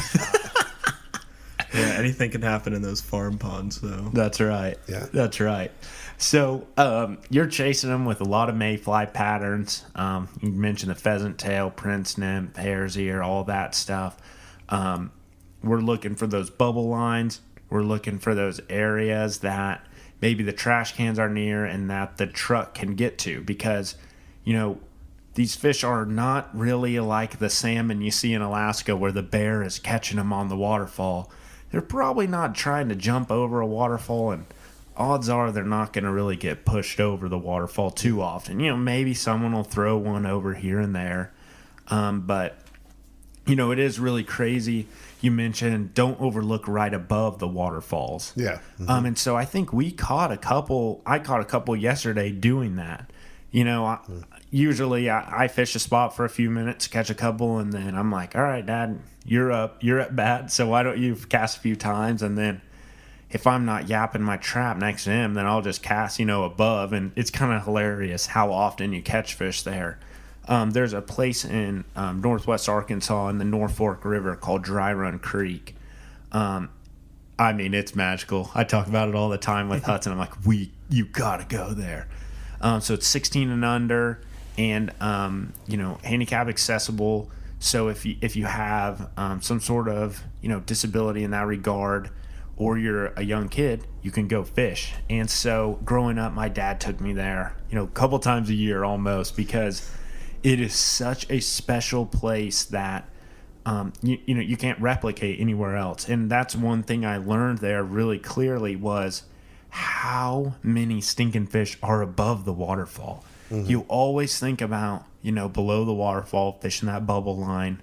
yeah, anything can happen in those farm ponds, though. That's right. Yeah. That's right. So you're chasing them with a lot of mayfly patterns. You mentioned the pheasant tail, prince nymph, hare's ear, all that stuff. We're looking for those bubble lines. We're looking for those areas that maybe the trash cans are near and that the truck can get to, because, these fish are not really like the salmon you see in Alaska where the bear is catching them on the waterfall. They're probably not trying to jump over a waterfall, and odds are they're not going to really get pushed over the waterfall too often. Maybe someone will throw one over here and there. But, it is really crazy. You mentioned don't overlook right above the waterfalls. Yeah. Mm-hmm. And so I think I caught a couple yesterday doing that. Usually I fish a spot for a few minutes, catch a couple, and then I'm like, all right, Dad, you're at bat, so why don't you cast a few times? And then if I'm not yapping my trap next to him, then I'll just cast, above. And it's kind of hilarious how often you catch fish there. There's a place in northwest Arkansas in the North Fork River called Dry Run Creek. It's magical. I talk about it all the time with Hudson. I'm like, you gotta go there. So it's 16 and under, and handicap accessible. So if you have some sort of disability in that regard, or you're a young kid, you can go fish. And so growing up, my dad took me there, a couple times a year almost, because it is such a special place that you can't replicate anywhere else. And that's one thing I learned there really clearly was how many stinking fish are above the waterfall. Mm-hmm. You always think about, below the waterfall, fishing that bubble line,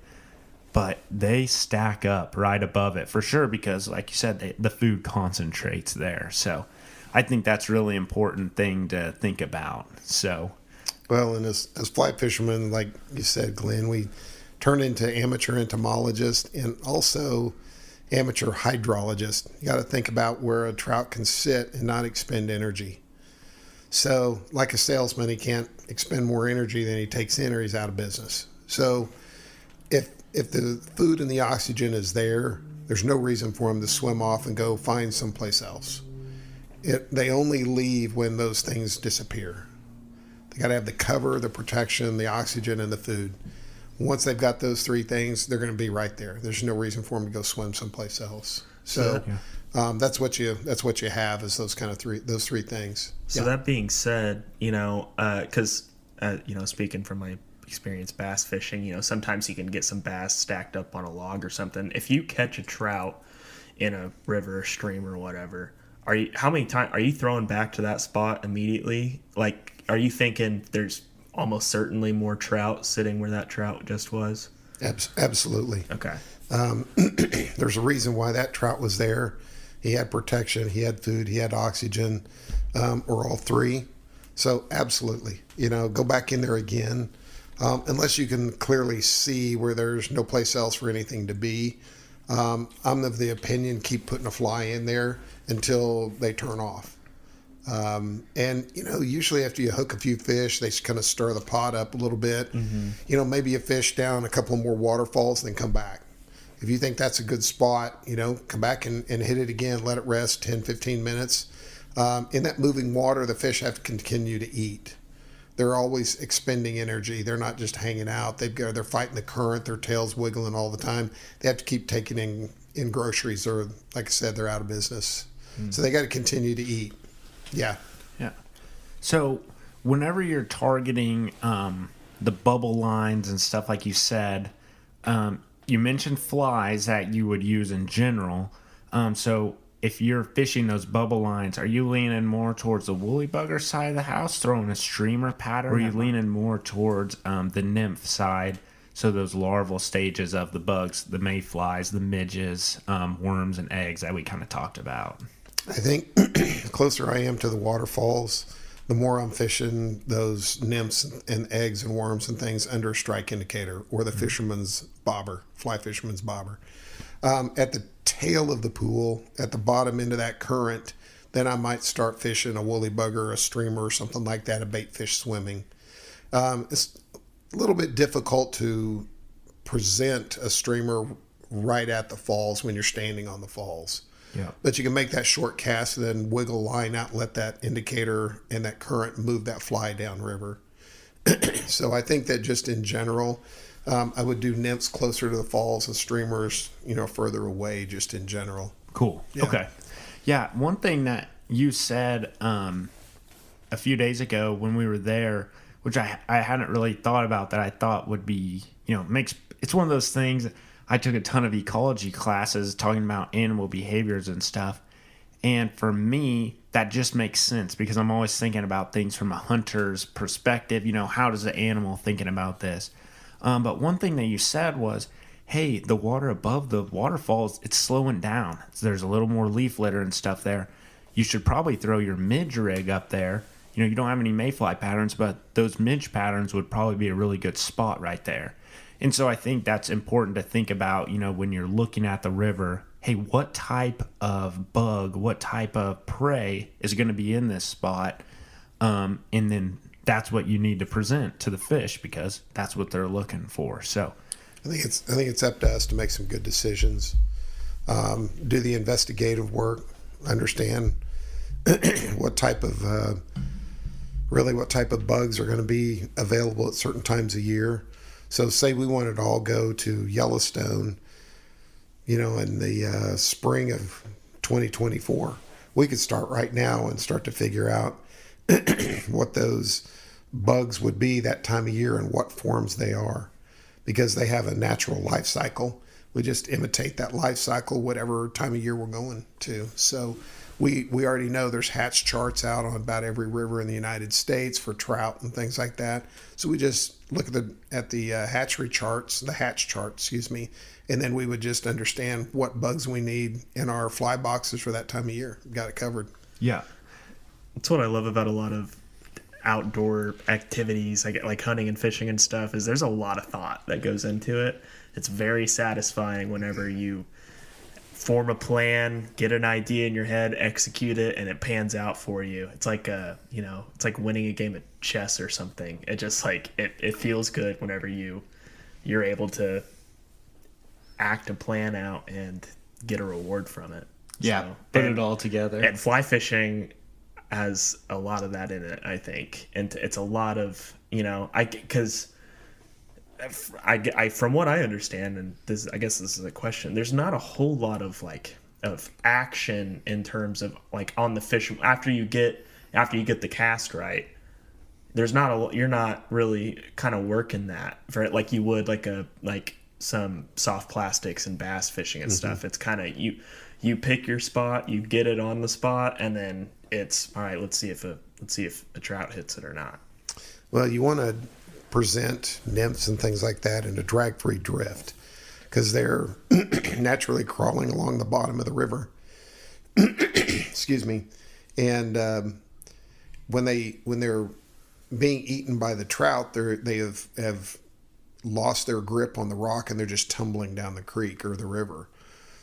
but they stack up right above it for sure, because like you said, the food concentrates there. So I think that's really important thing to think about. So, well, and as fly fishermen, like you said, Glenn, we turn into amateur entomologists and also amateur hydrologists. You got to think about where a trout can sit and not expend energy. So, like a salesman, he can't expend more energy than he takes in, or he's out of business. So, if the food and the oxygen is there, there's no reason for him to swim off and go find someplace else. They only leave when those things disappear. They got to have the cover, the protection, the oxygen, and the food. Once they've got those three things, they're going to be right there. There's no reason for them to go swim someplace else. So that's what you have is those three things. So that being said, because speaking from my experience bass fishing, sometimes you can get some bass stacked up on a log or something. If you catch a trout in a river or stream or whatever, how many times are you throwing back to that spot immediately? Like, are you thinking there's almost certainly more trout sitting where that trout just was? Absolutely. Okay. There's a reason why that trout was there. He had protection, he had food, he had oxygen, or all three. So absolutely, go back in there again. Unless you can clearly see where there's no place else for anything to be. I'm of the opinion, keep putting a fly in there until they turn off. Usually after you hook a few fish, they kind of stir the pot up a little bit. Mm-hmm. Maybe you fish down a couple more waterfalls, then come back. If you think that's a good spot, come back and hit it again, let it rest 10, 15 minutes. In that moving water, the fish have to continue to eat. They're always expending energy. They're not just hanging out. They're fighting the current. Their tail's wiggling all the time. They have to keep taking in groceries, or like I said, they're out of business. So they got to continue to eat. Yeah. So whenever you're targeting the bubble lines and stuff like you said, you mentioned flies that you would use in general. So if you're fishing those bubble lines, are you leaning more towards the woolly bugger side of the house, throwing a streamer pattern, or are you leaning more towards the nymph side, so those larval stages of the bugs, the mayflies, the midges, worms, and eggs that we kind of talked about? I think the closer I am to the waterfalls, the more I'm fishing those nymphs and eggs and worms and things under a strike indicator, or the fisherman's bobber, fly fisherman's bobber. At the tail of the pool, at the bottom end of that current, then I might start fishing a woolly bugger, a streamer, or something like that, a bait fish swimming. It's a little bit difficult to present a streamer right at the falls when you're standing on the falls. Yeah. But you can make that short cast and then wiggle line out and let that indicator and that current move that fly downriver. So I think that just in general, I would do nymphs closer to the falls and streamers, further away, just in general. Cool. Yeah. Okay. Yeah. One thing that you said a few days ago when we were there, which I hadn't really thought about, that I thought would be, it's one of those things. I took a ton of ecology classes talking about animal behaviors and stuff. And for me, that just makes sense because I'm always thinking about things from a hunter's perspective. How does the animal thinking about this? But one thing that you said was, hey, the water above the waterfalls, it's slowing down. There's a little more leaf litter and stuff there. You should probably throw your midge rig up there. You don't have any mayfly patterns, but those midge patterns would probably be a really good spot right there. And so I think that's important to think about, when you're looking at the river, hey, what type of bug, what type of prey is going to be in this spot? And then that's what you need to present to the fish because that's what they're looking for. So I think it's up to us to make some good decisions, do the investigative work, understand what type of bugs are going to be available at certain times of year. So say we wanted to all go to Yellowstone, in the spring of 2024. We could start right now and start to figure out what those bugs would be that time of year and what forms they are, because they have a natural life cycle. We just imitate that life cycle, whatever time of year we're going to. So we already know there's hatch charts out on about every river in the United States for trout and things like that. So we just look at the hatch charts, and then we would just understand what bugs we need in our fly boxes for that time of year. Got it covered. Yeah. That's what I love about a lot of outdoor activities, like hunting and fishing and stuff, is there's a lot of thought that goes into it. It's very satisfying whenever you form a plan, get an idea in your head, execute it, and it pans out for you. It's like it's like winning a game of chess or something. It just it feels good whenever you're able to act a plan out and get a reward from it. Yeah, put it all together. And fly fishing has a lot of that in it, I think. And it's a lot of, because from what I understand, and this, I guess this is a question, there's not a whole lot of of action in terms of on the fish after you get the cast right. There's not you're not really kind of working that for it like you would some soft plastics and bass fishing and stuff. It's kind of you pick your spot, you get it on the spot, and then it's all right. Let's see if a trout hits it or not. Well, you want to present nymphs and things like that in a drag-free drift because they're naturally crawling along the bottom of the river. Excuse me. And when they're being eaten by the trout, they have lost their grip on the rock and they're just tumbling down the creek or the river.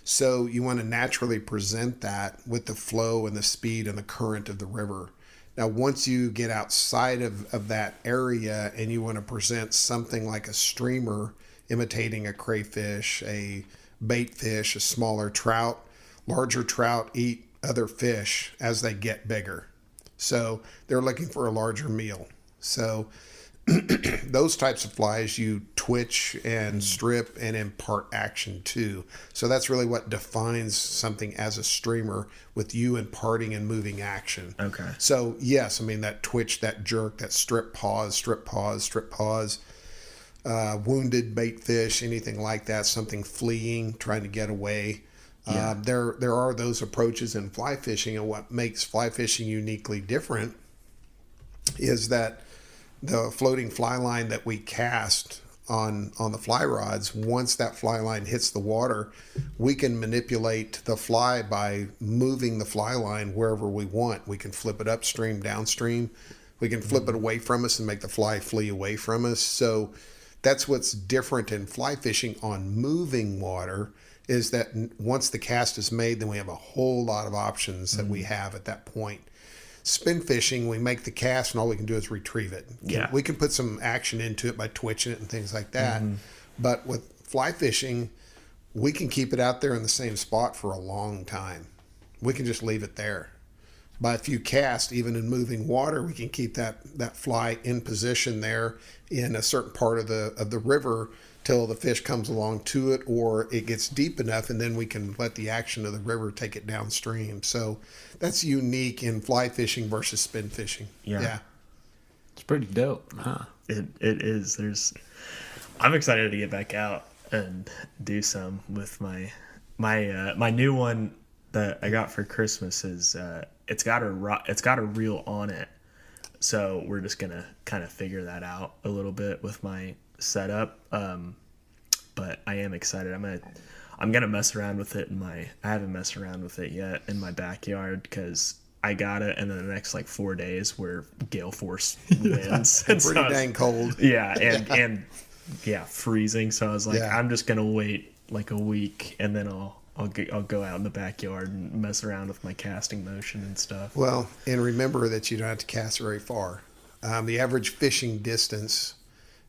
So you want to naturally present that with the flow and the speed and the current of the river. Now, once you get outside of that area and you want to present something like a streamer imitating a crayfish, a bait fish, a smaller trout, larger trout eat other fish as they get bigger. So they're looking for a larger meal. So those types of flies you twitch and strip and impart action to. So that's really what defines something as a streamer, with you imparting and moving action. Okay. So yes, I mean that twitch, that jerk, that strip pause, wounded bait fish, anything like that, something fleeing, trying to get away. Yeah. There are those approaches in fly fishing, and what makes fly fishing uniquely different is that the floating fly line that we cast on the fly rods, once that fly line hits the water, we can manipulate the fly by moving the fly line wherever we want. We can flip it upstream, downstream. We can flip it away from us and make the fly flee away from us. So that's what's different in fly fishing on moving water, is that once the cast is made, then we have a whole lot of options that we have at that point. Spin fishing, we make the cast and all we can do is retrieve it. Yeah. We can put some action into it by twitching it and things like that. But with fly fishing, we can keep it out there in the same spot for a long time. We can just leave it there. By a few casts, even in moving water, we can keep that fly in position there in a certain part of the river till the fish comes along to it, or it gets deep enough, and then we can let the action of the river take it downstream. So that's unique in fly fishing versus spin fishing. Yeah. It's pretty dope, huh? It is. I'm excited to get back out and do some with my new one that I got for Christmas. Is it's got a reel on it, so we're just gonna kind of figure that out a little bit with my setup. But I am excited. I'm gonna mess around with it I haven't messed around with it yet in my backyard because I got it, and then the next 4 days were gale force winds. Pretty dang cold. Yeah, and freezing. So I was like, I'm just gonna wait a week, and then I'll go out in the backyard and mess around with my casting motion and stuff. Well, and remember that you don't have to cast very far. The average fishing distance,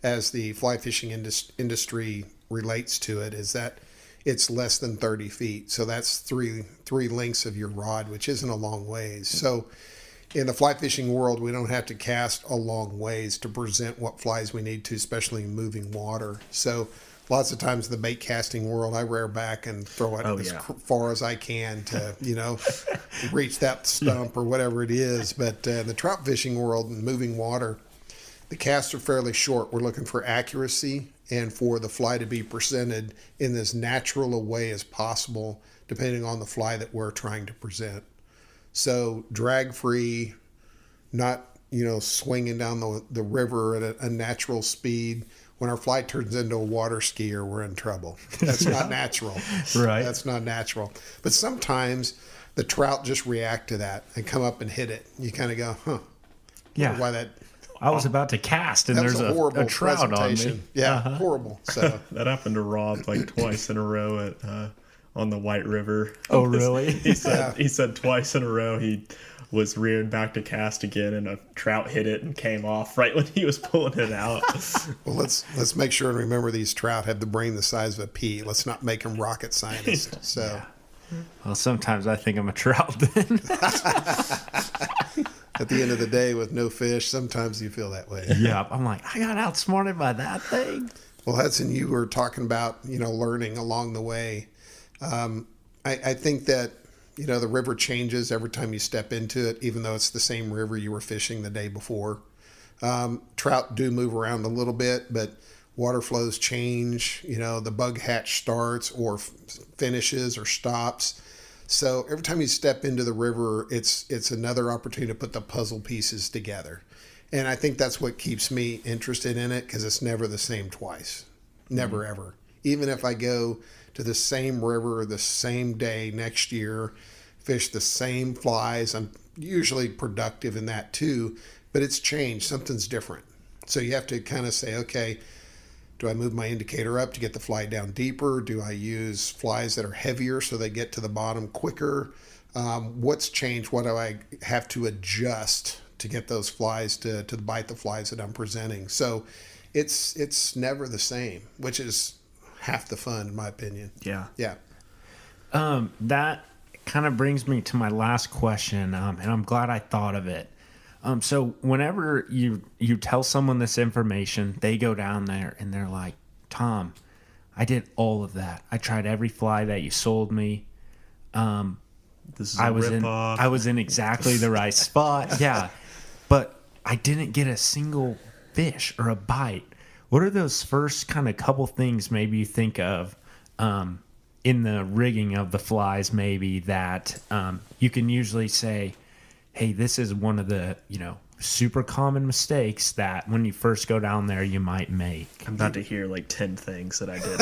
as the fly fishing industry relates to it, is that it's less than 30 feet. So that's three lengths of your rod, which isn't a long ways. So in the fly fishing world, we don't have to cast a long ways to present what flies we need to, especially in moving water. So lots of times in the bait casting world, I rear back and throw it as far as I can to, reach that stump or whatever it is. But in the trout fishing world and moving water, the casts are fairly short. We're looking for accuracy and for the fly to be presented in as natural a way as possible, depending on the fly that we're trying to present. So drag free, not, swinging down the river at a natural speed. When our fly turns into a water skier, we're in trouble. That's not natural. Right. That's not natural. But sometimes the trout just react to that and come up and hit it. You kind of go, huh. Yeah. Why that... I was about to cast, and there's a trout on me. Yeah, horrible. So that happened to Rob twice in a row at on the White River. Oh, really? He said twice in a row he was reared back to cast again, and a trout hit it and came off right when he was pulling it out. Well, let's make sure and remember these trout have the brain the size of a pea. Let's not make them rocket scientists. So. Yeah. Well, sometimes I think I'm a trout then. At the end of the day, with no fish, sometimes you feel that way. Yeah, I'm like, I got outsmarted by that thing. Well, Hudson, you were talking about, learning along the way. I think that, the river changes every time you step into it, even though it's the same river you were fishing the day before. Trout do move around a little bit, but water flows change. The bug hatch starts or finishes or stops. So every time you step into the river, it's another opportunity to put the puzzle pieces together. And I think that's what keeps me interested in it, because it's never the same twice. Never, ever. Even if I go to the same river the same day next year, fish the same flies, I'm usually productive in that too, but it's changed. Something's different. So you have to kind of say, okay, do I move my indicator up to get the fly down deeper? Do I use flies that are heavier so they get to the bottom quicker? What's changed? What do I have to adjust to get those flies to bite the flies that I'm presenting? So it's never the same, which is half the fun, in my opinion. Yeah. Yeah. That kind of brings me to my last question, and I'm glad I thought of it. So whenever you tell someone this information, they go down there and they're like, Tom, I did all of that. I tried every fly that you sold me. This is a rip-off. I was in exactly the right spot. Yeah. But I didn't get a single fish or a bite. What are those first kind of couple things maybe you think of in the rigging of the flies, maybe that you can usually say, hey, this is one of the, super common mistakes that when you first go down there you might make? I'm about to hear like 10 things that I did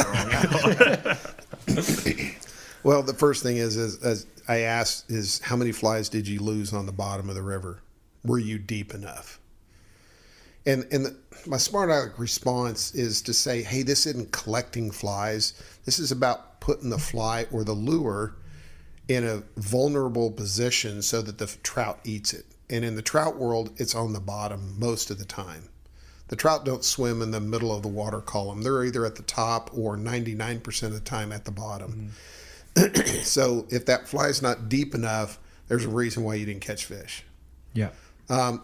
wrong. Well, the first thing is as I asked, is how many flies did you lose on the bottom of the river? Were you deep enough? And my smart aleck response is to say, hey, this isn't collecting flies. This is about putting the fly or the lure in a vulnerable position so that the trout eats it. And in the trout world, it's on the bottom most of the time. The trout don't swim in the middle of the water column. They're either at the top or 99% of the time at the bottom. So if that fly's not deep enough, there's a reason why you didn't catch fish. Yeah.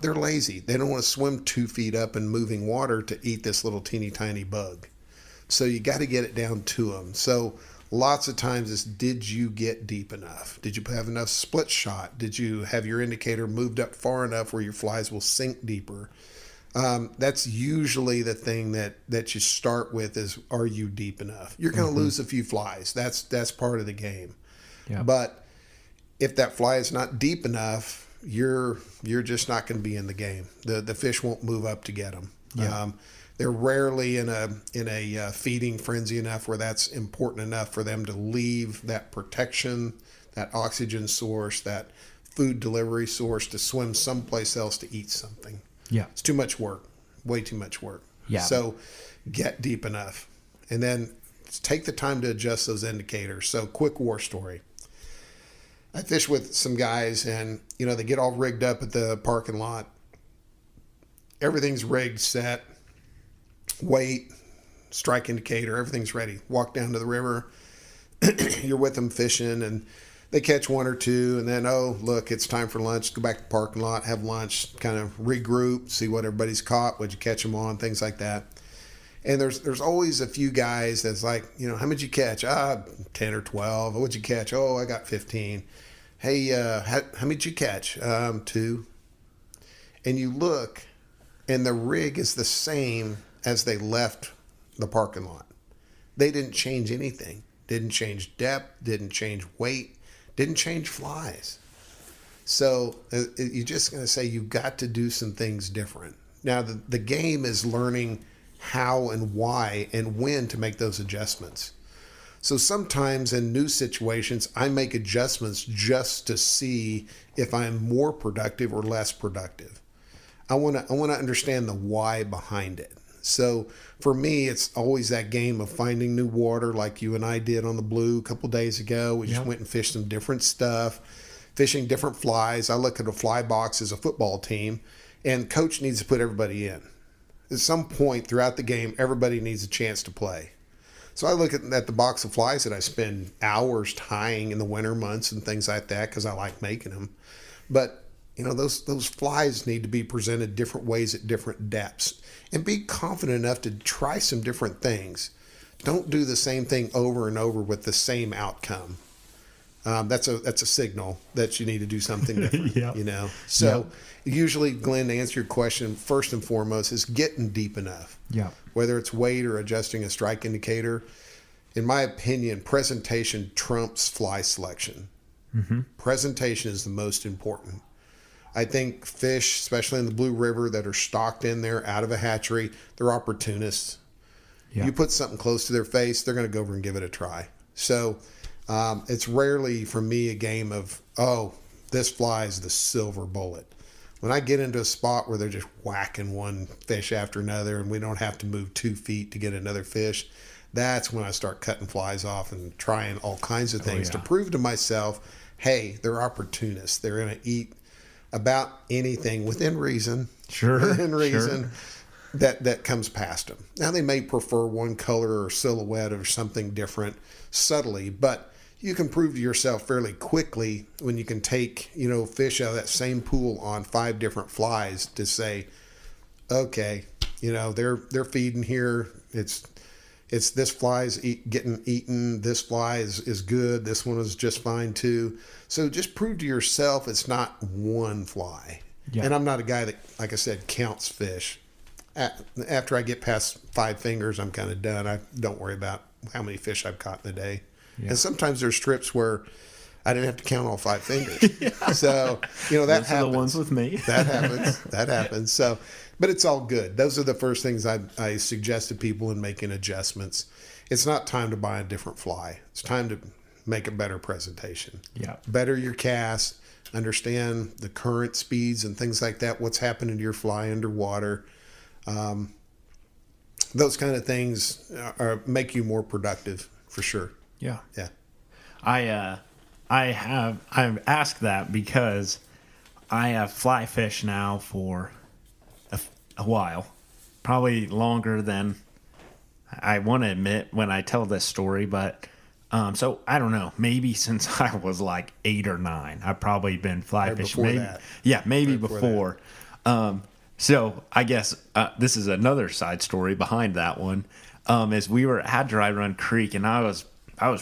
They're lazy. They don't want to swim 2 feet up in moving water to eat this little teeny tiny bug. So you got to get it down to them. So lots of times it's, did you get deep enough? Did you have enough split shot? Did you have your indicator moved up far enough where your flies will sink deeper? That's usually the thing that you start with is, are you deep enough? You're going to lose a few flies. That's part of the game. Yeah. But if that fly is not deep enough, you're just not going to be in the game. The fish won't move up to get them. Yeah. They're rarely in a feeding frenzy enough where that's important enough for them to leave that protection, that oxygen source, that food delivery source to swim someplace else to eat something. Yeah. It's too much work, way too much work. Yeah. So get deep enough, and then take the time to adjust those indicators. So quick war story. I fish with some guys, and they get all rigged up at the parking lot. Everything's rigged, set, weight, strike indicator, everything's ready. Walk down to the river. You're with them fishing, and they catch one or two, and then, oh, look, it's time for lunch. Go back to the parking lot, have lunch, kind of regroup, see what everybody's caught, what'd you catch them on, things like that. And there's always a few guys that's like, how many did you catch? 10 or 12. What'd you catch? Oh, I got 15. Hey, how many did you catch? 2. And you look, and the rig is the same as they left the parking lot. They didn't change anything. Didn't change depth, didn't change weight, didn't change flies. So you're just going to say you've got to do some things different. Now, the game is learning how and why and when to make those adjustments. So sometimes in new situations, I make adjustments just to see if I'm more productive or less productive. I want to understand the why behind it. So for me, it's always that game of finding new water, like you and I did on the Blue a couple days ago. We just went and fished some different stuff, fishing different flies. I look at a fly box as a football team, and coach needs to put everybody in. At some point throughout the game, everybody needs a chance to play. So I look at the box of flies that I spend hours tying in the winter months and things like that because I like making them. But, those flies need to be presented different ways at different depths, and be confident enough to try some different things. Don't do the same thing over and over with the same outcome. That's a signal that you need to do something different. Yep. So usually, Glenn, to answer your question, first and foremost is getting deep enough. Yeah. Whether it's weight or adjusting a strike indicator, in my opinion, presentation trumps fly selection. Mm-hmm. Presentation is the most important. I think fish, especially in the Blue River, that are stocked in there out of a hatchery, they're opportunists. Yeah. You put something close to their face, they're going to go over and give it a try. So it's rarely for me a game of, oh, this fly is the silver bullet. When I get into a spot where they're just whacking one fish after another and we don't have to move 2 feet to get another fish, that's when I start cutting flies off and trying all kinds of things to prove to myself, hey, they're opportunists. They're going to eat about anything within reason. Sure. Within reason. That comes past them. Now, they may prefer one color or silhouette or something different subtly, but you can prove to yourself fairly quickly when you can take, fish out of that same pool on 5 different flies to say, okay, they're feeding here. It's this fly is getting eaten. This fly is good. This one is just fine too. So just prove to yourself it's not one fly. Yeah. And I'm not a guy that, like I said, counts fish. After I get past 5 fingers, I'm kind of done. I don't worry about how many fish I've caught in a day. Yeah. And sometimes there's trips where I didn't have to count all 5 fingers. Yeah. So, that Those happens. are the ones with me. That happens. So, but it's all good. Those are the first things I suggest to people in making adjustments. It's not time to buy a different fly. It's time to make a better presentation. Yeah. Better your cast, understand the current speeds and things like that, what's happening to your fly underwater. Those kind of things make you more productive for sure. Yeah. Yeah. I've asked that because I have fly fish now for a while, probably longer than I want to admit when I tell this story, but so I don't know, maybe since I was like 8 or 9, I've probably been fly fishing. Maybe, that. Yeah, maybe before. So I guess this is another side story behind that one. Is we were at Dry Run Creek, and I was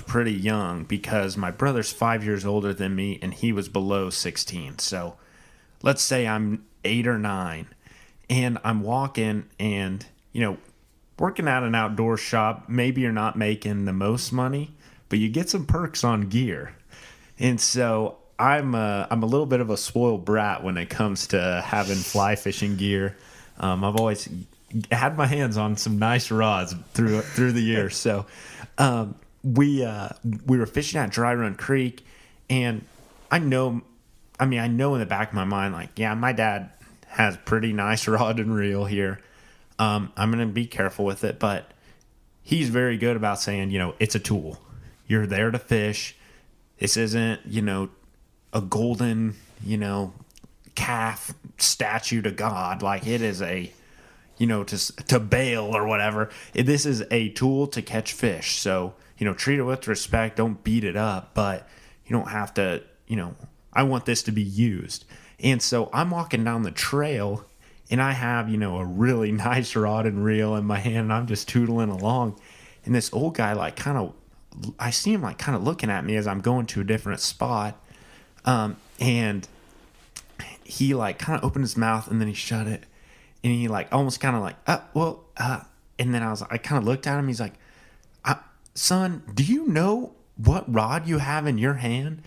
pretty young because my brother's 5 years older than me, and he was below 16. So let's say I'm 8 or 9, and I'm walking and, working at an outdoor shop. Maybe you're not making the most money, but you get some perks on gear. And so I'm a little bit of a spoiled brat when it comes to having fly fishing gear. I've always had my hands on some nice rods through the years. So we were fishing at Dry Run Creek, and I know in the back of my mind, like, yeah, my dad has pretty nice rod and reel here. I'm going to be careful with it, but he's very good about saying, it's a tool. You're there to fish. This isn't, a golden, calf statue to God. Like, it is a, to bail or whatever. This is a tool to catch fish. So, treat it with respect. Don't beat it up, but you don't have to, I want this to be used. And so I'm walking down the trail, and I have, a really nice rod and reel in my hand, and I'm just tootling along. And this old guy, I see him kind of looking at me as I'm going to a different spot. And he kind of opened his mouth, and then he shut it, and he almost kind of and then I kind of looked at him. He's like, son, do you know what rod you have in your hand?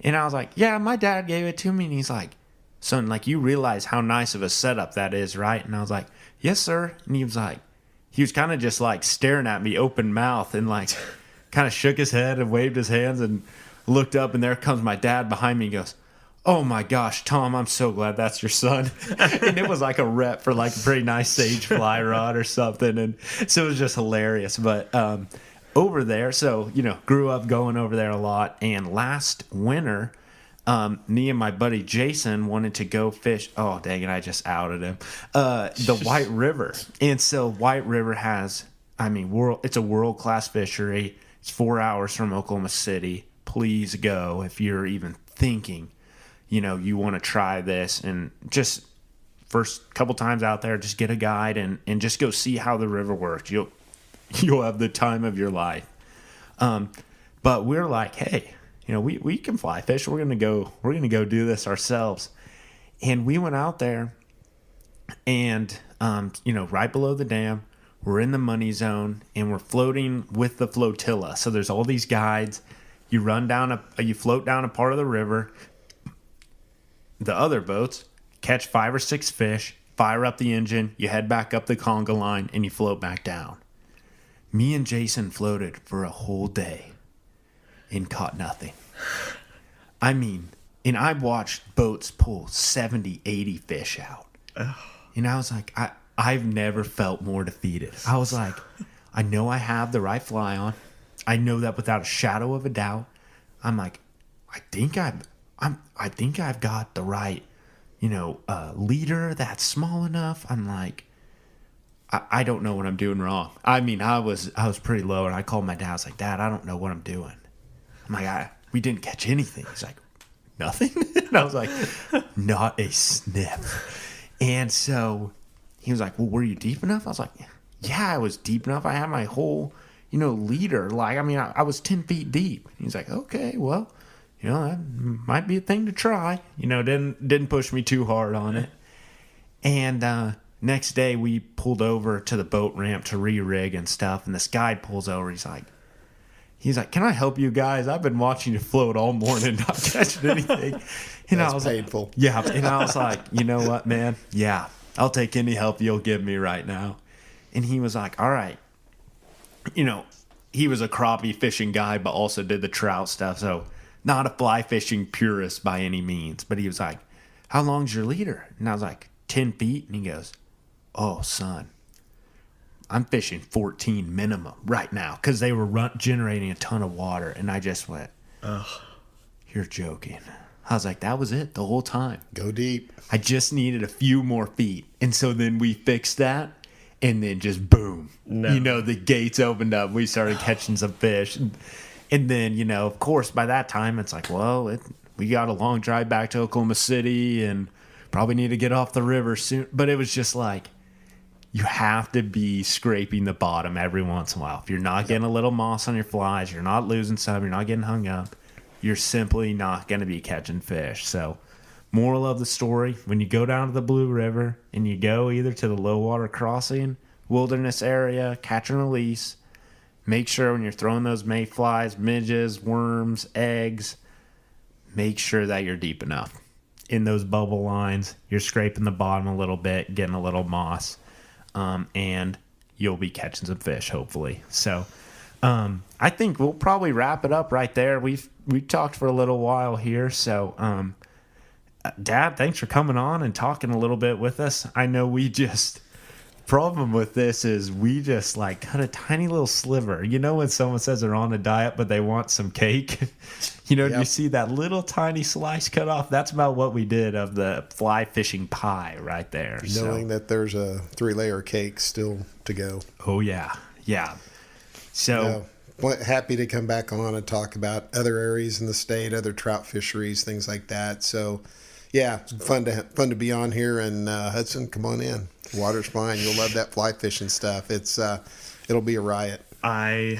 And I was like, yeah, my dad gave it to me. And he's like, son, you realize how nice of a setup that is, right? And I was like, yes, sir. And he was kind of just staring at me open mouth, and kind of shook his head and waved his hands and looked up, and there comes my dad behind me and goes, oh my gosh, Tom, I'm so glad that's your son. And it was a rep for a pretty nice sage fly rod or something. And so it was just hilarious. But over there, so, grew up going over there a lot. And last winter, me and my buddy Jason wanted to go fish. Oh, dang it, I just outed him. The White River. And so White River has, it's a world-class fishery. It's 4 hours from Oklahoma City. Please go if you're even thinking, you want to try this, and just first couple times out there, just get a guide and just go see how the river works. You'll have the time of your life. But we're like, hey, we can fly fish. We're gonna go do this ourselves. And we went out there, and right below the dam, we're in the money zone, and we're floating with the flotilla. So there's all these guides. You float down a part of the river. The other boats catch 5 or 6 fish, fire up the engine, you head back up the conga line, and you float back down. Me and Jason floated for a whole day and caught nothing. I mean, and I watched boats pull 70, 80 fish out. And I was like, I've never felt more defeated. I was like, I know I have the right fly on. I know that without a shadow of a doubt. I'm like, I think I've got the right, leader that's small enough. I'm like, I don't know what I'm doing wrong. I mean, I was pretty low, and I called my dad. I was like, Dad, I don't know what I'm doing. I'm like, we didn't catch anything. He's like, nothing? And I was like, not a sniff. And so he was like, well, were you deep enough? I was like, yeah, I was deep enough. I had my whole, leader. Like, I mean, I was 10 feet deep. He's like, okay, well, that might be a thing to try. Didn't push me too hard on it. And next day we pulled over to the boat ramp to re-rig and stuff. And this guy pulls over. He's like, can I help you guys? I've been watching you float all morning, not catching anything. And That's I was painful. like, yeah. And I was like, you know what, man? Yeah, I'll take any help you'll give me right now. And he was like, all right. He was a crappie fishing guy, but also did the trout stuff. So not a fly fishing purist by any means. But he was like, how long's your leader? And I was like, 10 feet. And he goes, oh, son, I'm fishing 14 minimum right now, because they were generating a ton of water. And I just went, ugh, you're joking. I was like, that was it the whole time. Go deep. I just needed a few more feet. And so then we fixed that, and then just boom. No. The gates opened up. We started catching some fish. And then, of course, by that time, it's like, well, we got a long drive back to Oklahoma City and probably need to get off the river soon. But it was just like, you have to be scraping the bottom every once in a while. If you're not getting a little moss on your flies, you're not losing some, you're not getting hung up, you're simply not going to be catching fish. So, moral of the story, when you go down to the Blue River and you go either to the low water crossing, wilderness area, catch and release, make sure when you're throwing those mayflies, midges, worms, eggs, make sure that you're deep enough. In those bubble lines, you're scraping the bottom a little bit, getting a little moss, and you'll be catching some fish, hopefully. So I think we'll probably wrap it up right there. We've talked for a little while here, so Dad, thanks for coming on and talking a little bit with us. I know problem with this is we just like cut a tiny little sliver. When someone says they're on a diet but they want some cake, you see that little tiny slice cut off? That's about what we did of the fly fishing pie right there. Knowing that there's a 3-layer cake still to go. Oh, yeah. So happy to come back on and talk about other areas in the state, other trout fisheries, things like that. So yeah, it's fun to be on here. And Hudson, come on in. Water's fine. You'll love that fly fishing stuff. It'll be a riot. I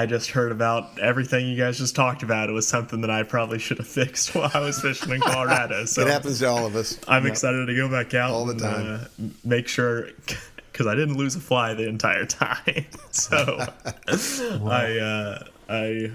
just heard about everything you guys just talked about. It was something that I probably should have fixed while I was fishing in Colorado. So it happens to all of us. I'm excited to go back out all the time. Make sure, because I didn't lose a fly the entire time. So I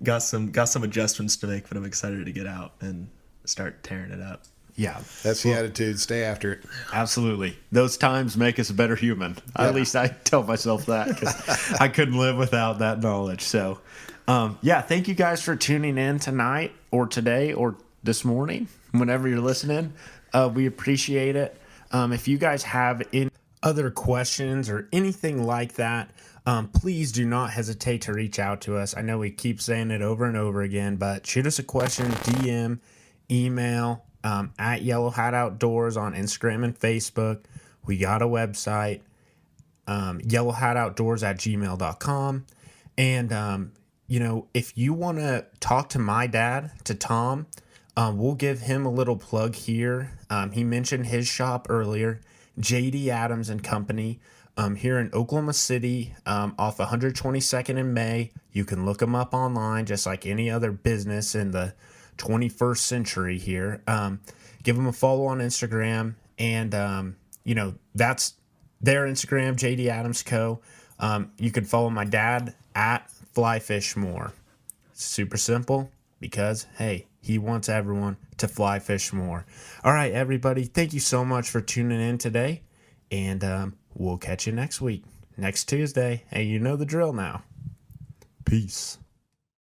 got some adjustments to make, but I'm excited to get out and start tearing it up. Yeah. That's the attitude. Stay after it. Absolutely. Those times make us a better human. Yeah. At least I tell myself that, because I couldn't live without that knowledge. So, thank you guys for tuning in tonight or today or this morning, whenever you're listening. We appreciate it. If you guys have any other questions or anything like that, please do not hesitate to reach out to us. I know we keep saying it over and over again, but shoot us a question, DM, email, at Yellow Hat Outdoors on Instagram and Facebook. We got a website, yellowhatoutdoors@gmail.com. And, if you want to talk to my dad, to Tom, We'll give him a little plug here. He mentioned his shop earlier, JD Adams and Company, here in Oklahoma City, off 122nd in May. You can look them up online, just like any other business in the 21st century here. Give them a follow on Instagram, and that's their Instagram, JD Adams Co. You can follow my dad at FlyFishMore. Super simple, because hey, he wants everyone to fly fish more. All right, everybody, thank you so much for tuning in today, and we'll catch you next week, next Tuesday. Hey, you know the drill now. Peace.